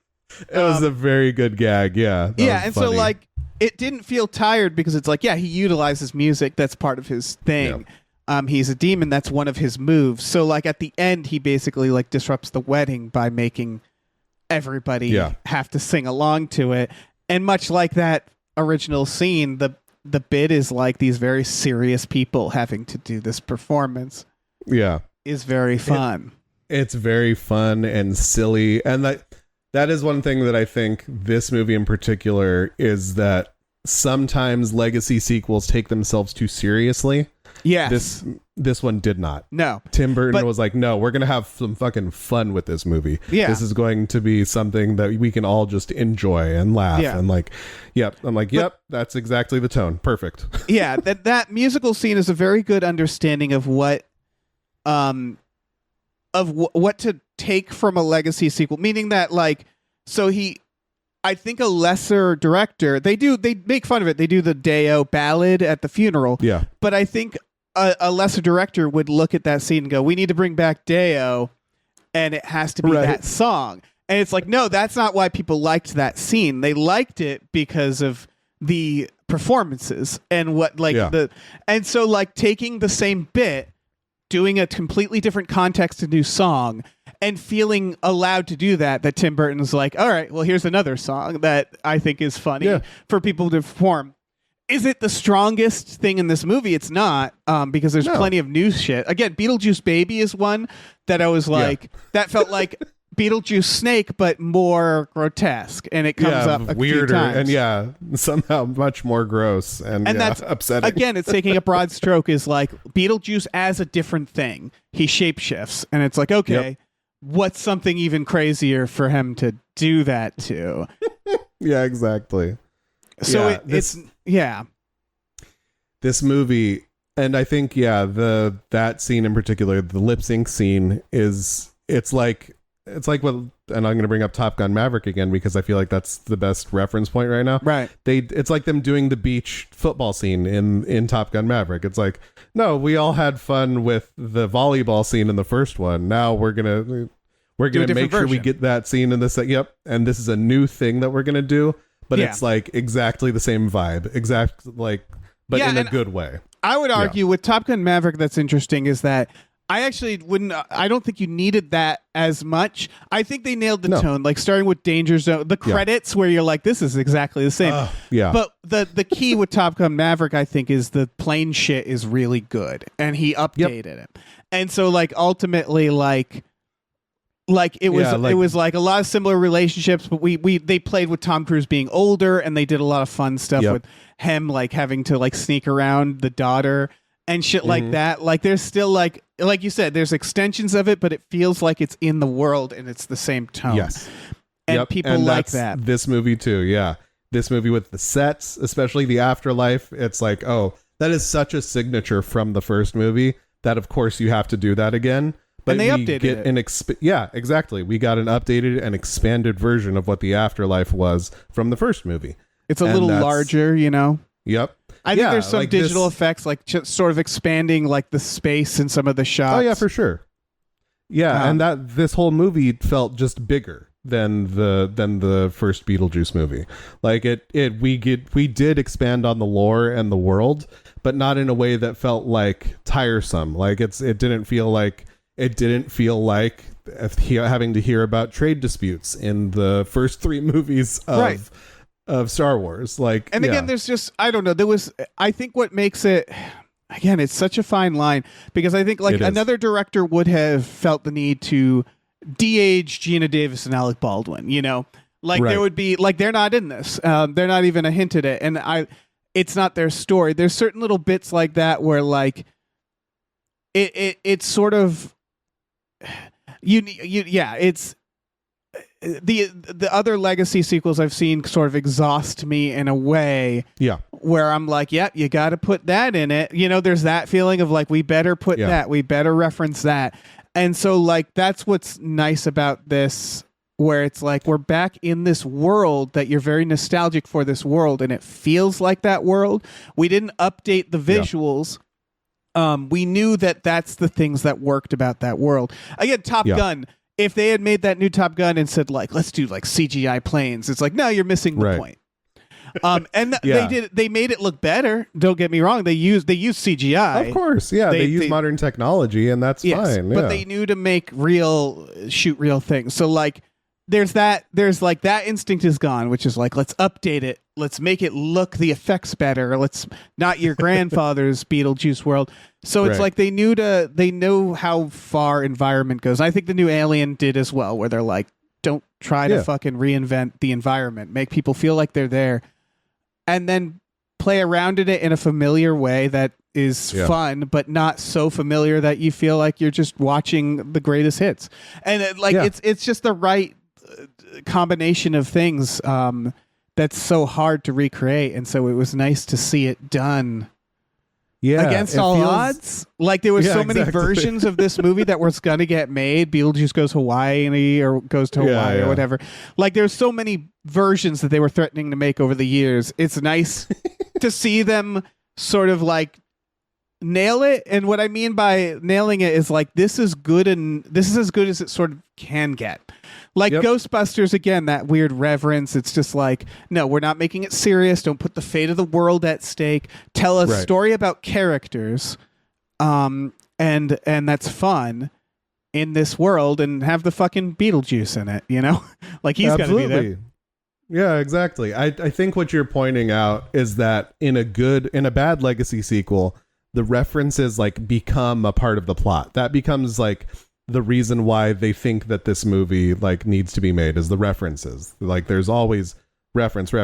It was a very good gag. And funny. So like, it didn't feel tired because it's like, he utilizes music. That's part of his thing. He's a demon. That's one of his moves. So like at the end, he basically like disrupts the wedding by making everybody have to sing along to it. And much like that original scene, the bit is like these very serious people having to do this performance. Is very fun. It's very fun and silly. And that is one thing that I think this movie in particular is that sometimes legacy sequels take themselves too seriously. This one did not. No. Tim Burton was like, no, we're going to have some fucking fun with this movie. This is going to be something that we can all just enjoy and laugh. And like, I'm like, that's exactly the tone. Perfect. That musical scene is a very good understanding of what to take from a legacy sequel, meaning that like, I think a lesser director, they make fun of it. They do the Deo ballad at the funeral. But I think a lesser director would look at that scene and go, we need to bring back Deo, and it has to be that song. And it's like, no, that's not why people liked that scene. They liked it because of the performances and what and so like taking the same bit, doing a completely different context, a new song, and feeling allowed to do that Tim Burton's like, all right, well, here's another song that I think is funny for people to perform. Is it the strongest thing in this movie? It's not, because there's plenty of new shit. Again, Beetlejuice Baby is one that I was like, that felt like Beetlejuice Snake, but more grotesque, and it comes up a weirder few times. And somehow much more gross and that's upsetting. Again, it's taking a broad stroke is like Beetlejuice as a different thing. He shapeshifts, and it's like, okay, what's something even crazier for him to do that to? Exactly. So this movie, and I think that scene in particular, the lip sync scene it's like what, and I'm going to bring up Top Gun Maverick again because I feel like that's the best reference point right now. Right. It's like them doing the beach football scene in Top Gun Maverick. It's like, no, we all had fun with the volleyball scene in the first one. Now we're going to make sure we get that scene in this. And this is a new thing that we're going to do, but it's like exactly the same vibe, but in a good way. I would argue with Top Gun Maverick, that's interesting is that I don't think you needed that as much. I think they nailed the tone, like starting with Danger Zone, the credits where you're like, this is exactly the same. But the key with Top Gun Maverick, I think, is the plane shit is really good, and he updated it. And so like ultimately like it was like a lot of similar relationships, but they played with Tom Cruise being older, and they did a lot of fun stuff with him like having to like sneak around the daughter and shit like that. Like there's still like you said, there's extensions of it, but it feels like it's in the world and it's the same tone. And people like that. This movie too. This movie with the sets, especially the afterlife. It's like, oh, that is such a signature from the first movie that of course you have to do that again. But and they updated it. Exactly. We got an updated and expanded version of what the afterlife was from the first movie. It's a little larger, you know? Yep. I think there's some digital effects, like just sort of expanding like the space in some of the shots. Oh yeah, for sure. Yeah, and that this whole movie felt just bigger than the first Beetlejuice movie. Like we did expand on the lore and the world, but not in a way that felt like tiresome. Like it didn't feel like having to hear about trade disputes in the first 3 movies of Star Wars. Like, and again, there's just, I don't know. I think what makes it, again, it's such a fine line, because I think like another director would have felt the need to de-age Gina Davis and Alec Baldwin, you know, like there would be like, they're not in this. They're not even a hint at it. And it's not their story. There's certain little bits like that where like it's sort of, it's the other legacy sequels I've seen sort of exhaust me in a way where I'm like, you got to put that in it. You know, there's that feeling of like, we better put that, we better reference that. And so like, that's what's nice about this, where it's like, we're back in this world that you're very nostalgic for, this world. And it feels like that world. We didn't update the visuals. We knew that that's the things that worked about that world. Again, Top Gun, if they had made that new Top Gun and said like, let's do like CGI planes, it's like, no, you're missing the point. They made it look better. Don't get me wrong. They used CGI. Of course. Yeah. They use modern technology, and that's fine. But they knew to shoot real things. So like, there's like that instinct is gone, which is like, let's update it. Let's make it look the effects better. Let's not your grandfather's Beetlejuice world. So it's like they know how far environment goes. I think the new Alien did as well, where they're like, don't try to fucking reinvent the environment. Make people feel like they're there, and then play around in it in a familiar way that is fun, but not so familiar that you feel like you're just watching the greatest hits. And it's just the right combination of things that's so hard to recreate. And so it was nice to see it done against all odds. Like there was so many versions of this movie that was going to get made. Beetlejuice Goes Hawaii or goes to Hawaii or whatever. Like there's so many versions that they were threatening to make over the years. It's nice to see them sort of like nail it. And what I mean by nailing it is like, this is good, and this is as good as it sort of can get. Like Ghostbusters, again, that weird reverence. It's just like, no, we're not making it serious. Don't put the fate of the world at stake. Tell a story about characters, and that's fun in this world, and have the fucking Beetlejuice in it, you know? Like he's got to be there. Yeah, exactly. I think what you're pointing out is that in a bad legacy sequel, the references like become a part of the plot. That becomes like the reason why they think that this movie like needs to be made, is the references. Like there's always reference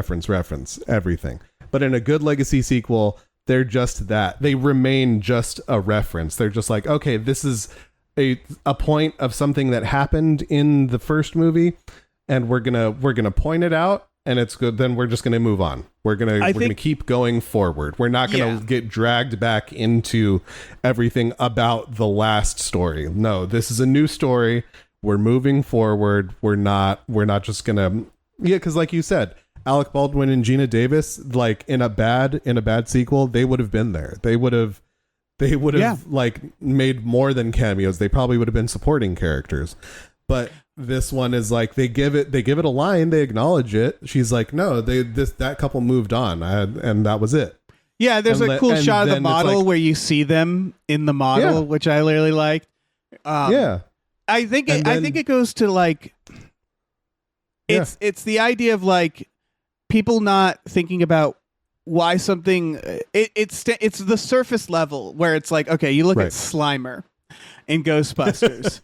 everything. But in a good legacy sequel, they're just that. They remain just a reference. They're just like, okay, this is a point of something that happened in the first movie, and we're gonna point it out, and it's good. Then we're just gonna move on. We're gonna keep going forward. We're not gonna get dragged back into everything about the last story. No, this is a new story. We're moving forward. We're not just gonna because like you said, Alec Baldwin and Gina Davis, like in a bad sequel, they would have been there. They would have like made more than cameos. They probably would have been supporting characters. But this one is like, they give it a line, they acknowledge it. She's like, no, that couple moved on, and that was it. Yeah, there's a cool shot of the model where you see them in the model, which I really liked. I think it goes to like, it's the idea of like people not thinking about why something. It's the surface level where it's like, okay, you look at Slimer in Ghostbusters.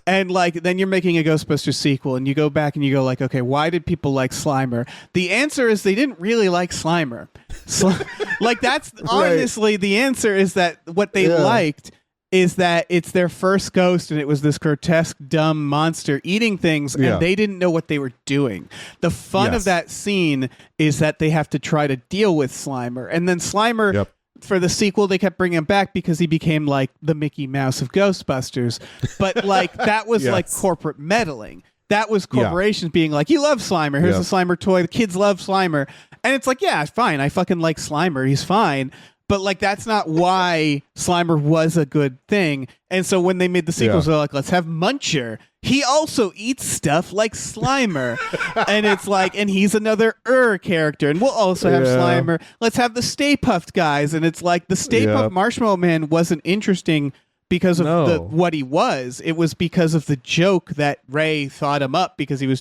And like, then you're making a Ghostbusters sequel, and you go back and you go like, okay, why did people like Slimer? The answer is they didn't really like Slimer. Like that's honestly the answer, is that what they liked is that it's their first ghost, and it was this grotesque, dumb monster eating things, and they didn't know what they were doing. The fun of that scene is that they have to try to deal with Slimer, and then Slimer for the sequel, they kept bringing him back because he became like the Mickey Mouse of Ghostbusters. But like that was like corporate meddling. That was corporations being like, you love Slimer. Here's a Slimer toy. The kids love Slimer. And it's like, yeah, fine. I fucking like Slimer. He's fine. But like, that's not why Slimer was a good thing. And so when they made the sequels, they're like, let's have Muncher. He also eats stuff like Slimer. And it's like, and he's another character. And we'll also have Slimer. Let's have the Stay Puft guys. And it's like the Stay Puft Marshmallow Man wasn't interesting because of what he was. It was because of the joke that Ray thought him up because he was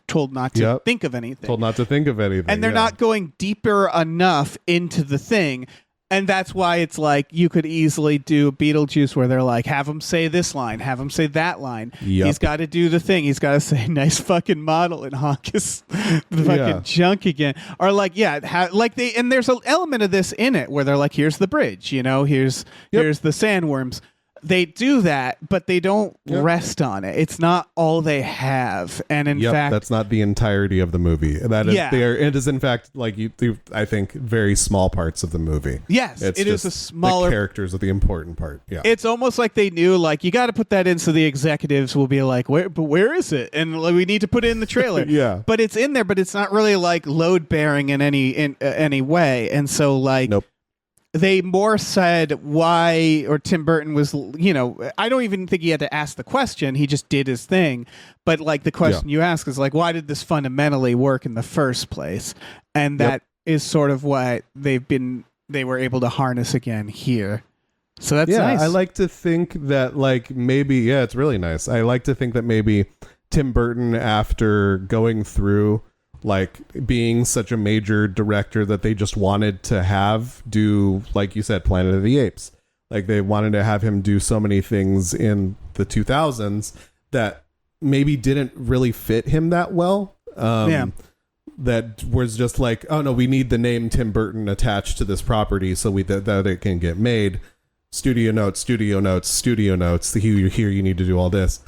told not to think of anything. Told not to think of anything. And they're not going deeper enough into the thing. And that's why it's like you could easily do Beetlejuice where they're like, have him say this line, have him say that line. Yep. He's got to do the thing. He's got to say nice fucking model and honk his fucking junk again. Or like, and there's an element of this in it where they're like, here's the bridge, here's the sandworms. They do that, but they don't rest on it. It's not all they have, and in fact, that's not the entirety of the movie. That is, it is in fact like I think very small parts of the movie. Yes, it is a smaller the characters are the important part. Yeah, it's almost like they knew like you got to put that in so the executives will be like, where is it? And like, we need to put it in the trailer. But it's in there, but it's not really like load bearing in any way, and so like. Nope. They more said why, or Tim Burton was, I don't even think he had to ask the question. He just did his thing. But like the question you ask is like, why did this fundamentally work in the first place? And that is sort of what they were able to harness again here. So that's nice. I like to think that like maybe, it's really nice. I like to think that maybe Tim Burton, after going through like being such a major director that they just wanted to have do, like you said, Planet of the Apes. Like they wanted to have him do so many things in the 2000s that maybe didn't really fit him that well. That was just like, oh no, we need the name Tim Burton attached to this property so that it can get made. Studio notes. Here you need to do all this.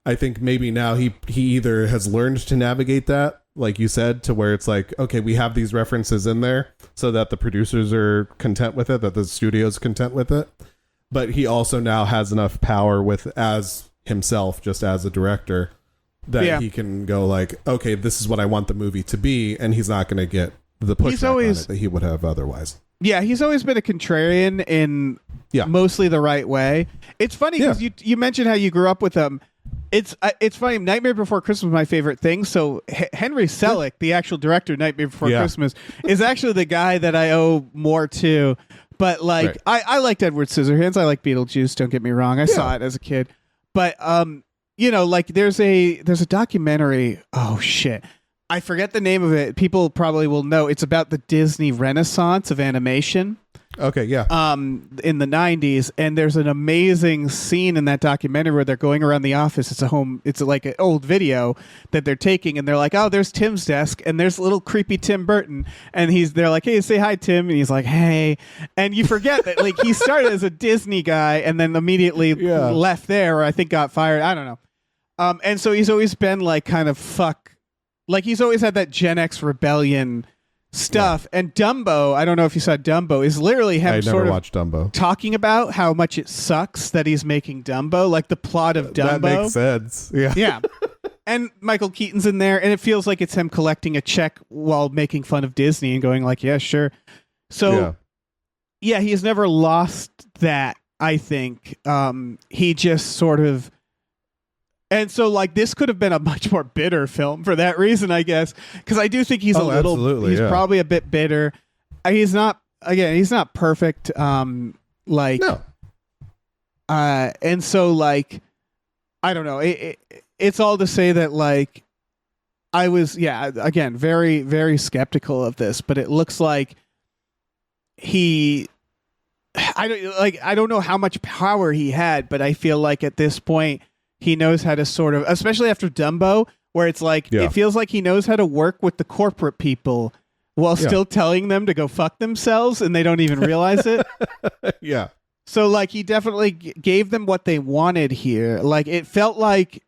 I think maybe now he either has learned to navigate that, like you said, to where it's like, okay, we have these references in there so that the producers are content with it, that the studio's content with it. But he also now has enough power as himself, just as a director, that he can go like, okay, this is what I want the movie to be. And he's not going to get the pushback on it that he would have otherwise. Yeah, he's always been a contrarian in mostly the right way. It's funny because you mentioned how you grew up with him. It's funny. Nightmare Before Christmas was my favorite thing. So Henry Selick, the actual director of Nightmare Before Christmas, is actually the guy that I owe more to. But like, I liked Edward Scissorhands. I like Beetlejuice. Don't get me wrong. I saw it as a kid. But like there's a documentary. Oh shit, I forget the name of it. People probably will know. It's about the Disney Renaissance of animation. Okay, yeah. In the 90s, and there's an amazing scene in that documentary where they're going around the office. It's like an old video that they're taking, and they're like, "Oh, there's Tim's desk, and there's a little creepy Tim Burton," and they're like, "Hey, say hi, Tim," and he's like, "Hey," and you forget that like he started as a Disney guy and then immediately left there, or I think got fired. I don't know. And so he's always been like kind of like he's always had that Gen X rebellion stuff. And Dumbo, I don't know if you saw Dumbo, is literally him sort of watched Dumbo. Talking about how much it sucks that he's making Dumbo, like the plot of Dumbo. That makes sense. Yeah. And Michael Keaton's in there, and it feels like it's him collecting a check while making fun of Disney and going like, yeah, sure. So he has never lost that, I think. He just sort of. And so, like, this could have been a much more bitter film for that reason, I guess, because I do think he's he's probably a bit bitter. He's not perfect. And so, like, I don't know. It's all to say that, like, I was, again, very, very skeptical of this, but it looks like I don't know how much power he had, but I feel like at this point, he knows how to sort of, especially after Dumbo, where it's like, it feels like he knows how to work with the corporate people while still telling them to go fuck themselves and they don't even realize it. Yeah. So like he definitely gave them what they wanted here. Like it felt like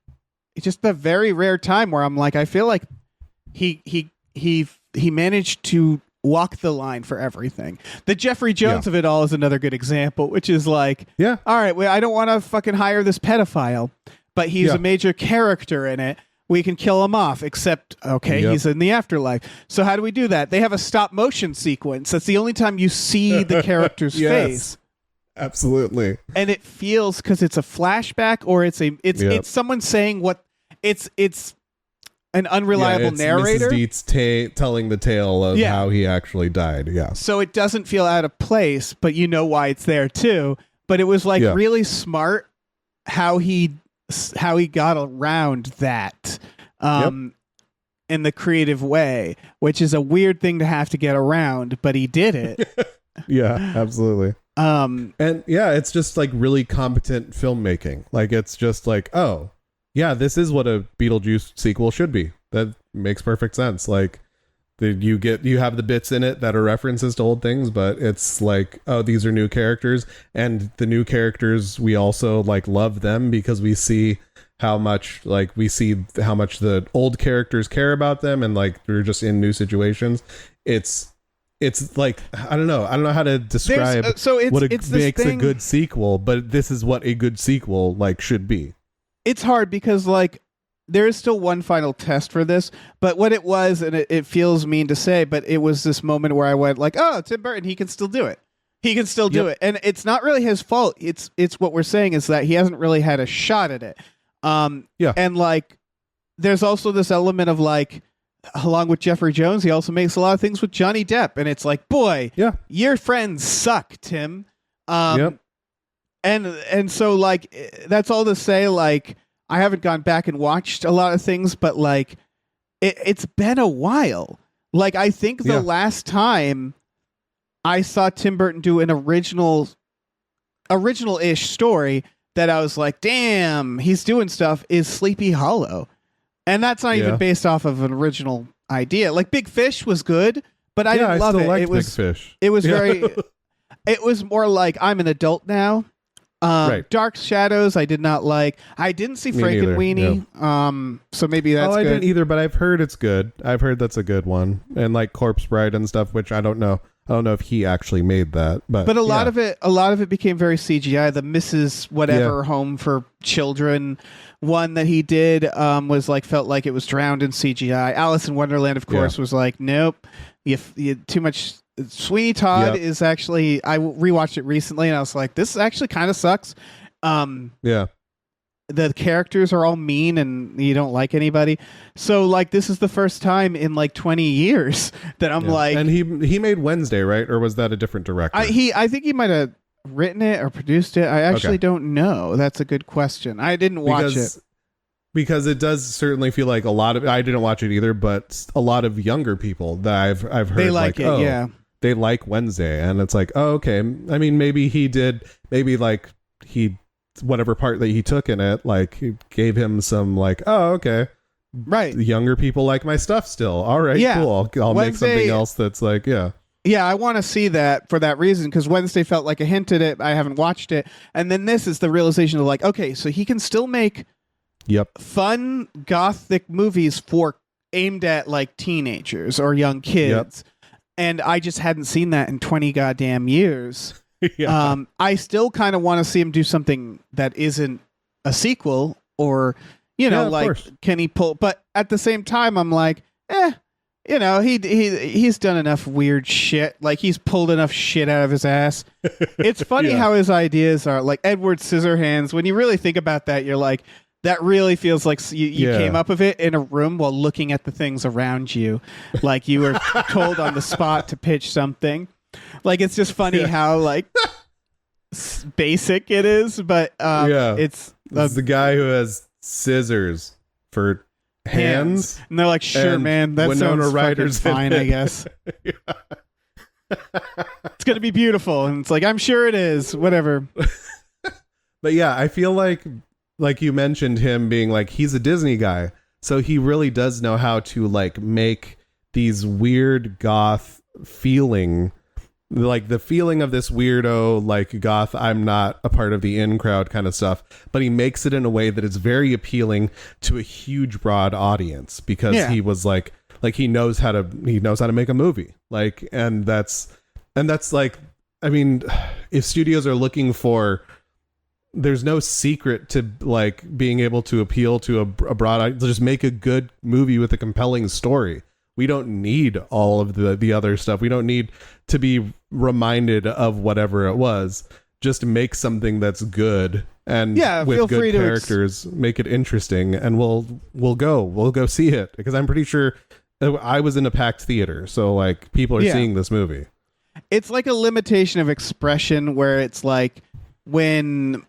it's just a very rare time where I'm like, I feel like he managed to walk the line for everything. The Jeffrey Jones of it all is another good example, which is like, all right, well, I don't want to fucking hire this pedophile, but he's a major character in it. we can kill him off, except, he's in the afterlife. So how do we do that? They have a stop motion sequence. That's the only time you see the character's face. Absolutely. And it feels, because it's a flashback, or it's someone saying what it's an unreliable narrator. Mrs. Dietz telling the tale of how he actually died. Yeah. So it doesn't feel out of place, but you know why it's there too. But it was really smart how he got around that in the creative way, which is a weird thing to have to get around, but he did it. Yeah, absolutely. And it's just like really competent filmmaking. Like, it's just like, oh yeah, this is what a Beetlejuice sequel should be. That makes perfect sense. Like, you have the bits in it that are references to old things, but it's like, oh, these are new characters, and the new characters, we also like love them because we see how much the old characters care about them, and like they're just in new situations. It's like, I don't know how to describe what makes a good sequel, but this is what a good sequel like should be. It's hard because like there is still one final test for this, but what it was, and it feels mean to say, but it was this moment where I went like, oh, Tim Burton, he can still do it. He can still do it. And it's not really his fault. It's what we're saying is that he hasn't really had a shot at it. And like, there's also this element of like, along with Jeffrey Jones, he also makes a lot of things with Johnny Depp. And it's like, boy, your friends suck, Tim. And so like, that's all to say, like, I haven't gone back and watched a lot of things, but like, it's been a while. Like, I think the last time I saw Tim Burton do an original-ish story that I was like, damn, he's doing stuff, is Sleepy Hollow. And that's not even based off of an original idea. Like, Big Fish was good, but I didn't love it. It was Big Fish. It was very it was more like, I'm an adult now. Dark Shadows I did not like. I didn't see Frankenweenie. So maybe that's good. I didn't either, but I've heard it's good. I've heard that's a good one. And like Corpse Bride and stuff, which I don't know. I don't know if he actually made that, but a lot of it became very CGI. The Mrs. Whatever Home for Children one that he did was like, felt like it was drowned in CGI. Alice in Wonderland, of course, was like, nope, you too much. Sweeney Todd is actually, I rewatched it recently and I was like, this actually kind of sucks. The characters are all mean and you don't like anybody. So like, this is the first time in like 20 years that I'm like, and he made Wednesday, right? Or was that a different director? I think he might have written it or produced it. I actually don't know. That's a good question. I didn't watch it. Because it does certainly feel like I didn't watch it either, but a lot of younger people that I've heard, they like it, they like Wednesday, and it's like, oh, okay. I mean, maybe whatever part that he took in it, like, gave him some like, oh, okay, right. The younger people like my stuff still. All right, cool. I'll make something else that's like, yeah, I want to see that for that reason, because Wednesday felt like a hint at it. I haven't watched it, and then this is the realization of like, okay, so he can still make fun gothic movies aimed at like teenagers or young kids. And I just hadn't seen that in 20 goddamn years. I still kind of want to see him do something that isn't a sequel, or, like, can he pull? But at the same time, I'm like, he's done enough weird shit. Like, he's pulled enough shit out of his ass. It's funny how his ideas are like Edward Scissorhands. When you really think about that, you're like, that really feels like you came up with it in a room while looking at the things around you. Like, you were told on the spot to pitch something. Like, it's just funny how like basic it is, but it's the guy who has scissors for hands. And they're like, sure, man, that sounds fucking fine, I guess. It's gonna be beautiful, and it's like, I'm sure it is, whatever. But yeah, I feel like you mentioned him being like, he's a Disney guy, so he really does know how to like make these weird goth feeling, like the feeling of this weirdo, like goth, I'm not a part of the in crowd kind of stuff, but he makes it in a way that is very appealing to a huge broad audience, because he was like he knows how to make a movie, like, and that's like, I mean, if studios are looking for there's no secret to like being able to appeal to a broad audience. Just make a good movie with a compelling story. We don't need all of the other stuff. We don't need to be reminded of whatever it was. Just make something that's good and with good characters, make it interesting, and we'll go see it, because I'm pretty sure I was in a packed theater, so like people are seeing this movie. It's like a limitation of expression where it's like when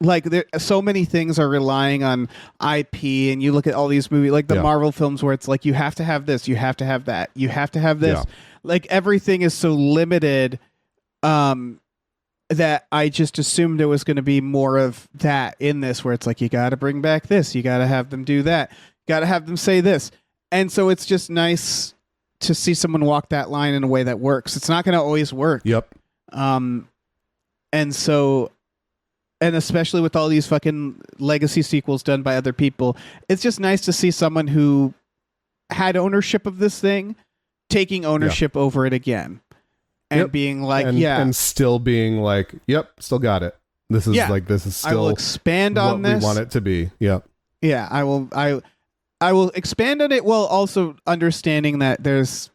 like there so many things are relying on IP, and you look at all these movies like the Marvel films where it's like you have to have this, you have to have that, you have to have this. Like everything is so limited that I just assumed there was going to be more of that in this, where it's like you got to bring back this, you got to have them do that, got to have them say this. And so it's just nice to see someone walk that line in a way that works. It's not going to always work. Yep. And so, and especially with all these fucking legacy sequels done by other people, it's just nice to see someone who had ownership of this thing taking ownership over it again, and being like, and still being like, yep, still got it. This is like, this is still, I will expand on this. We want it to be. Yep. Yeah, I will expand on it, while also understanding that there's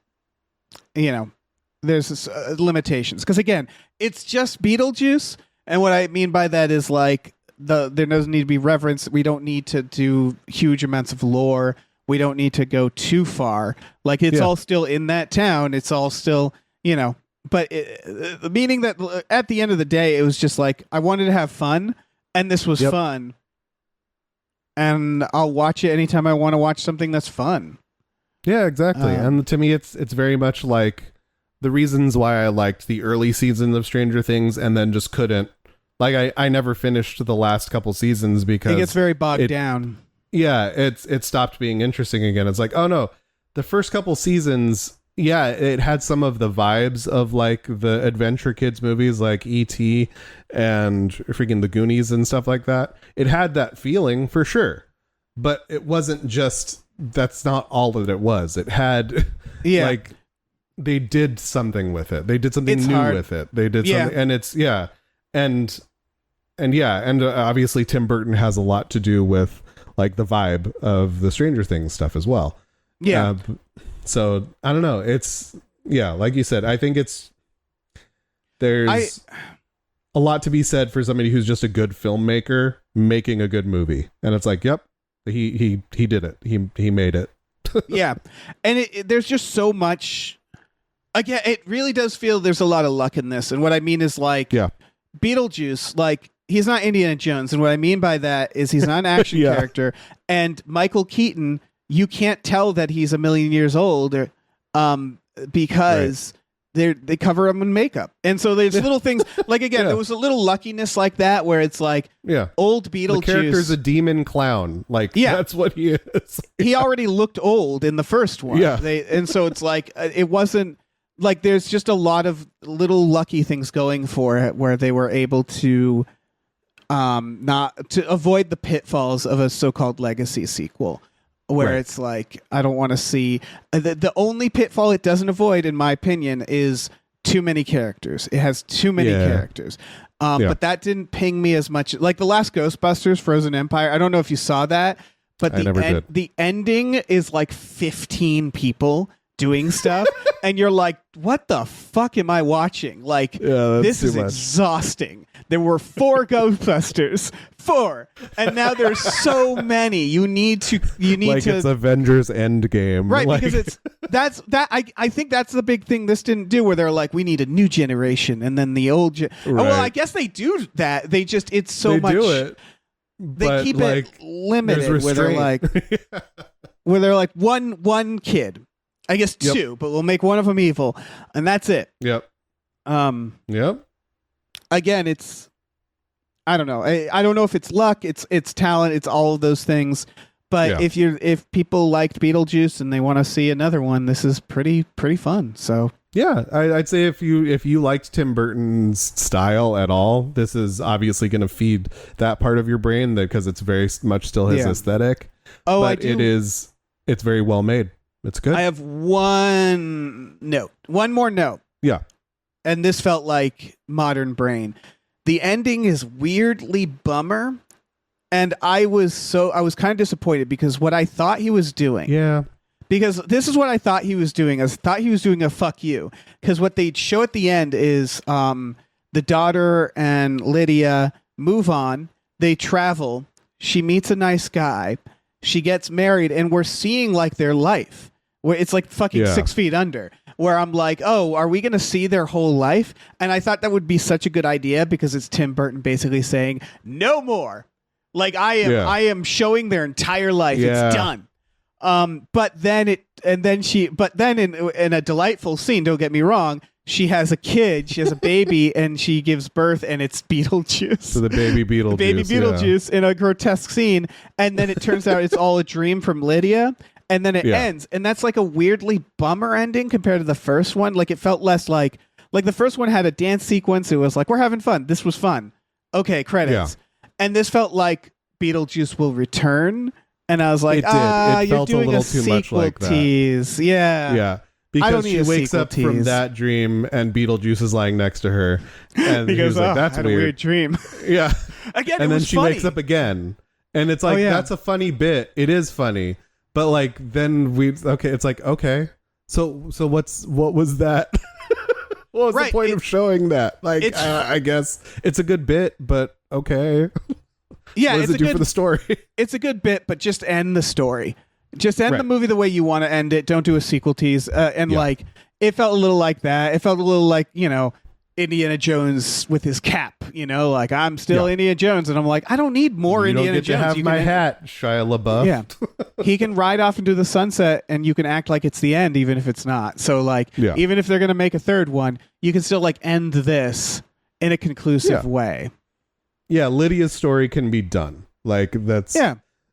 limitations. Because again, it's just Beetlejuice, and what I mean by that is like there doesn't need to be reverence. We don't need to do huge amounts of lore. We don't need to go too far. Like it's all still in that town. It's all still, but meaning that at the end of the day, it was just like I wanted to have fun, and this was fun. And I'll watch it anytime I want to watch something that's fun. Yeah, exactly. And to me, it's very much like the reasons why I liked the early seasons of Stranger Things and then just couldn't. Like I never finished the last couple seasons because it gets very bogged down. Yeah, it stopped being interesting again. It's like, oh no, the first couple seasons, it had some of the vibes of like the Adventure Kids movies like E.T. and freaking the Goonies and stuff like that. It had that feeling for sure, but it wasn't just, that's not all that it was. It had like, they did something with it. They did something new with it. They did something, and it's, and obviously Tim Burton has a lot to do with like the vibe of the Stranger Things stuff as well. Yeah. So I don't know. It's like you said, I think there's a lot to be said for somebody who's just a good filmmaker making a good movie. And it's like, yep, he did it. He made it. Yeah. And there's just so much. Again, it really does feel there's a lot of luck in this. And what I mean is like Beetlejuice, like he's not Indiana Jones. And what I mean by that is he's not an action character. And Michael Keaton, you can't tell that he's a million years old because they cover him in makeup. And so there's little things like, again, there was a little luckiness like that where it's like old Beetlejuice. The character's a demon clown. Like that's what he is. He already looked old in the first one. Yeah. And so it's like, it wasn't like, there's just a lot of little lucky things going for it where they were able to not to avoid the pitfalls of a so-called legacy sequel. Where it's like, I don't want to see... The only pitfall it doesn't avoid, in my opinion, is too many characters. It has too many characters. But that didn't ping me as much. Like the last Ghostbusters, Frozen Empire, I don't know if you saw that, but the ending is like 15 people doing stuff, and you're like, what the fuck am I watching? Like, this is exhausting. There were 4 Ghostbusters, 4, and now there's so many. You need to it's Avengers Endgame, right? Like, because I think that's the big thing this didn't do, where they're like, we need a new generation, and then the old. Oh, well, I guess they do that. They just it's so much. Do it. They keep it limited, where they're like one kid. I guess 2, but we'll make one of them evil, and that's it. Yep. Again, it's I don't know. I don't know if it's luck, it's talent, it's all of those things. But if people liked Beetlejuice and they want to see another one, this is pretty fun. So I'd say if you liked Tim Burton's style at all, this is obviously going to feed that part of your brain because it's very much still his aesthetic. Oh, but I do. It's very well made. It's good. I have one more note. Yeah. And this felt like modern brain. The ending is weirdly bummer. And I was kind of disappointed because what I thought he was doing. Yeah. Because this is what I thought he was doing. I thought he was doing a fuck you. Because what they show at the end is the daughter and Lydia move on. They travel. She meets a nice guy. She gets married. And we're seeing like their life. Where it's like fucking 6 feet under. Where I'm like, oh, are we going to see their whole life? And I thought that would be such a good idea because it's Tim Burton basically saying, no more. Like I am showing their entire life. Yeah. It's done. But then in a delightful scene, don't get me wrong, she has a kid, she has a baby, and she gives birth, and it's Beetlejuice. So the baby Beetlejuice. Baby Beetlejuice in a grotesque scene, and then it turns out it's all a dream from Lydia, and then it ends, and that's like a weirdly bummer ending compared to the first one. Like it felt less like the first one had a dance sequence. It was like, we're having fun. This was fun. Okay, credits. Yeah. And this felt like Beetlejuice will return. And I was like, you're doing a sequel tease. Yeah. Yeah. Because she wakes up from that dream and Beetlejuice is lying next to her. And he goes, like, that's I had a weird dream. Yeah. Again, and then she funny. wakes up again. And it's like, that's a funny bit. It is funny. But like, then it's like, okay. So what was that? What was the point of showing that? Like, I guess it's a good bit, but okay. Yeah, what does it do for the story? It's a good bit, but just end the story. Just end the movie the way you want to end it. Don't do a sequel tease. Like, it felt a little like that. It felt a little like, Indiana Jones with his cap. Like, I'm still Indiana Jones, and I'm like, I don't need more Indiana Jones. You don't get to have my hat, Shia LaBeouf. Yeah, he can ride off into the sunset, and you can act like it's the end, even if it's not. So, like, even if they're gonna make a third one, you can still like end this in a conclusive way. Yeah, Lydia's story can be done. Like that's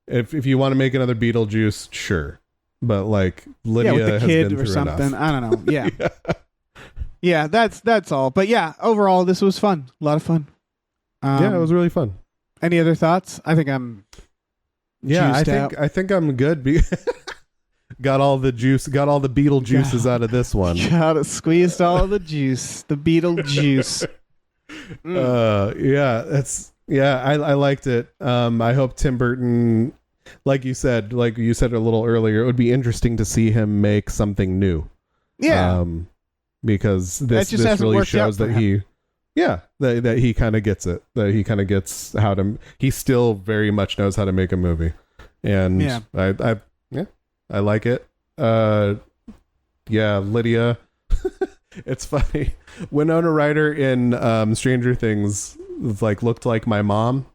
If you want to make another Beetlejuice, sure, but like Lydia with the has kid been or through something. enough. I don't know. Yeah. Yeah, that's all. But yeah, overall, this was fun. A lot of fun. It was really fun. Any other thoughts? I think I'm. I think I'm good. Got all the juice. Got all the Beetlejuices out of this one. Squeezed all the juice. The Beetlejuice. I liked it. I hope Tim Burton, like you said a little earlier, it would be interesting to see him make something new. Yeah. Because this really shows that that he kind of gets it. That he kind of gets he still very much knows how to make a movie. And I like it. Lydia. It's funny. Winona Ryder in Stranger Things looked like my mom.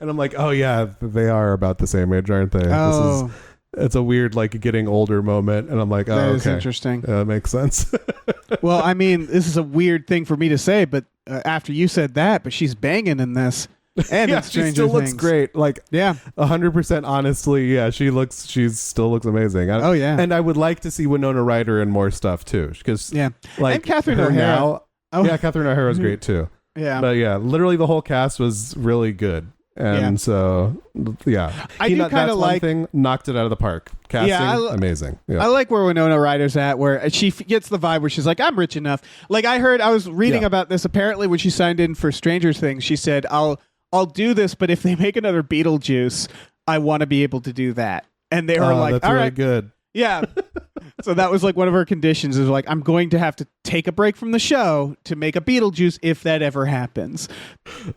And I'm like, oh yeah, they are about the same age, aren't they? Oh. It's a weird getting older moment, and I'm like, oh, that is interesting. That makes sense. Well, I mean, this is a weird thing for me to say, but after you said that, but she's banging in this, and she still looks great. 100% honestly, she still looks amazing. And I would like to see Winona Ryder in more stuff too, because and Catherine O'Hara. Now, Catherine O'Hara was great too. Yeah, but literally the whole cast was really good. And so, I do kind of like thing knocked it out of the park. Casting, amazing. Yeah. I like where Winona Ryder's at, where she gets the vibe where she's like, I'm rich enough. Like I was reading about this. Apparently, when she signed in for Stranger Things, she said, I'll do this, but if they make another Beetlejuice, I want to be able to do that. And they were like, that's all really right, good. Yeah. So that was one of her conditions is I'm going to have to take a break from the show to make a Beetlejuice if that ever happens.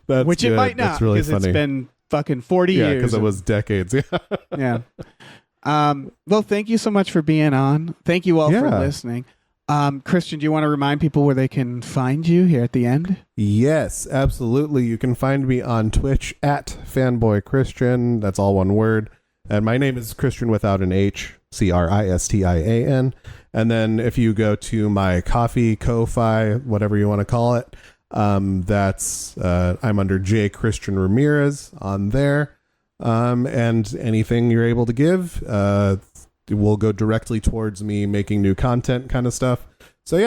Which good. It might not, really because it's been fucking 40 years. Yeah, because it was decades. Yeah. Well, thank you so much for being on. Thank you all for listening. Cristian, do you want to remind people where they can find you here at the end? Yes, absolutely. You can find me on Twitch at fanboychristian. That's all one word. And my name is Cristian without an H, Cristian. And then if you go to my Ko-Fi, whatever you want to call it, that's I'm under J. Cristian Ramirez on there. And anything you're able to give will go directly towards me making new content kind of stuff. So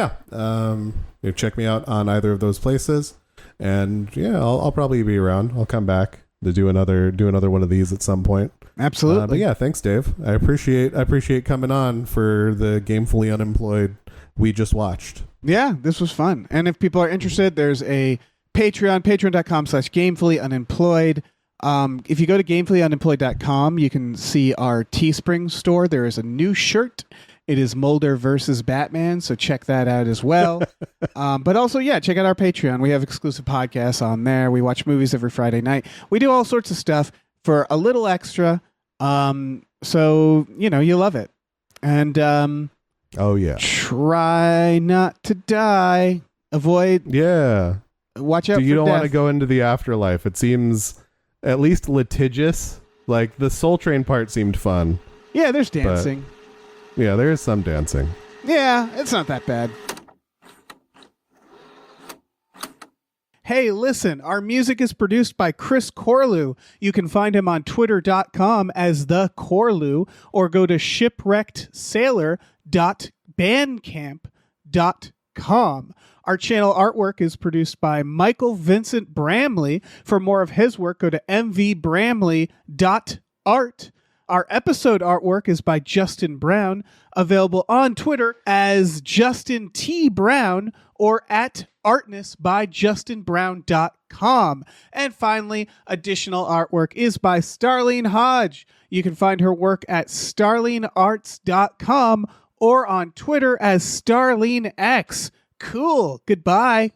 you check me out on either of those places. And I'll probably be around. I'll come back to do another one of these at some point. Absolutely. But thanks, Dave. I appreciate coming on for the Gamefully Unemployed we just watched. Yeah, this was fun. And if people are interested, there's a patreon.com/gamefullyunemployed. If you go to gamefullyunemployed.com, you can see our Teespring store. There is a new shirt. It is Mulder versus Batman, so check that out as well. But also, check out our Patreon. We have exclusive podcasts on there. We watch movies every Friday night. We do all sorts of stuff for a little extra. So, you love it. And try not to die. Avoid. Yeah. Watch out for you don't death. want to go into the afterlife. It seems at least litigious. Like the Soul Train part seemed fun. Yeah, there's dancing. Yeah, there is some dancing. Yeah, it's not that bad. Hey, listen, our music is produced by Chris Corlew. You can find him on twitter.com as the Corlew, or go to shipwreckedsailor.bandcamp.com. Our channel artwork is produced by Michael Vincent Bramley. For more of his work, go to mvbramley.art. Our episode artwork is by Justin Brown, available on Twitter as Justin T. Brown or at artnessbyjustinbrown.com. And finally, additional artwork is by Starlene Hodge. You can find her work at starlenearts.com or on Twitter as StarleneX. Cool. Goodbye.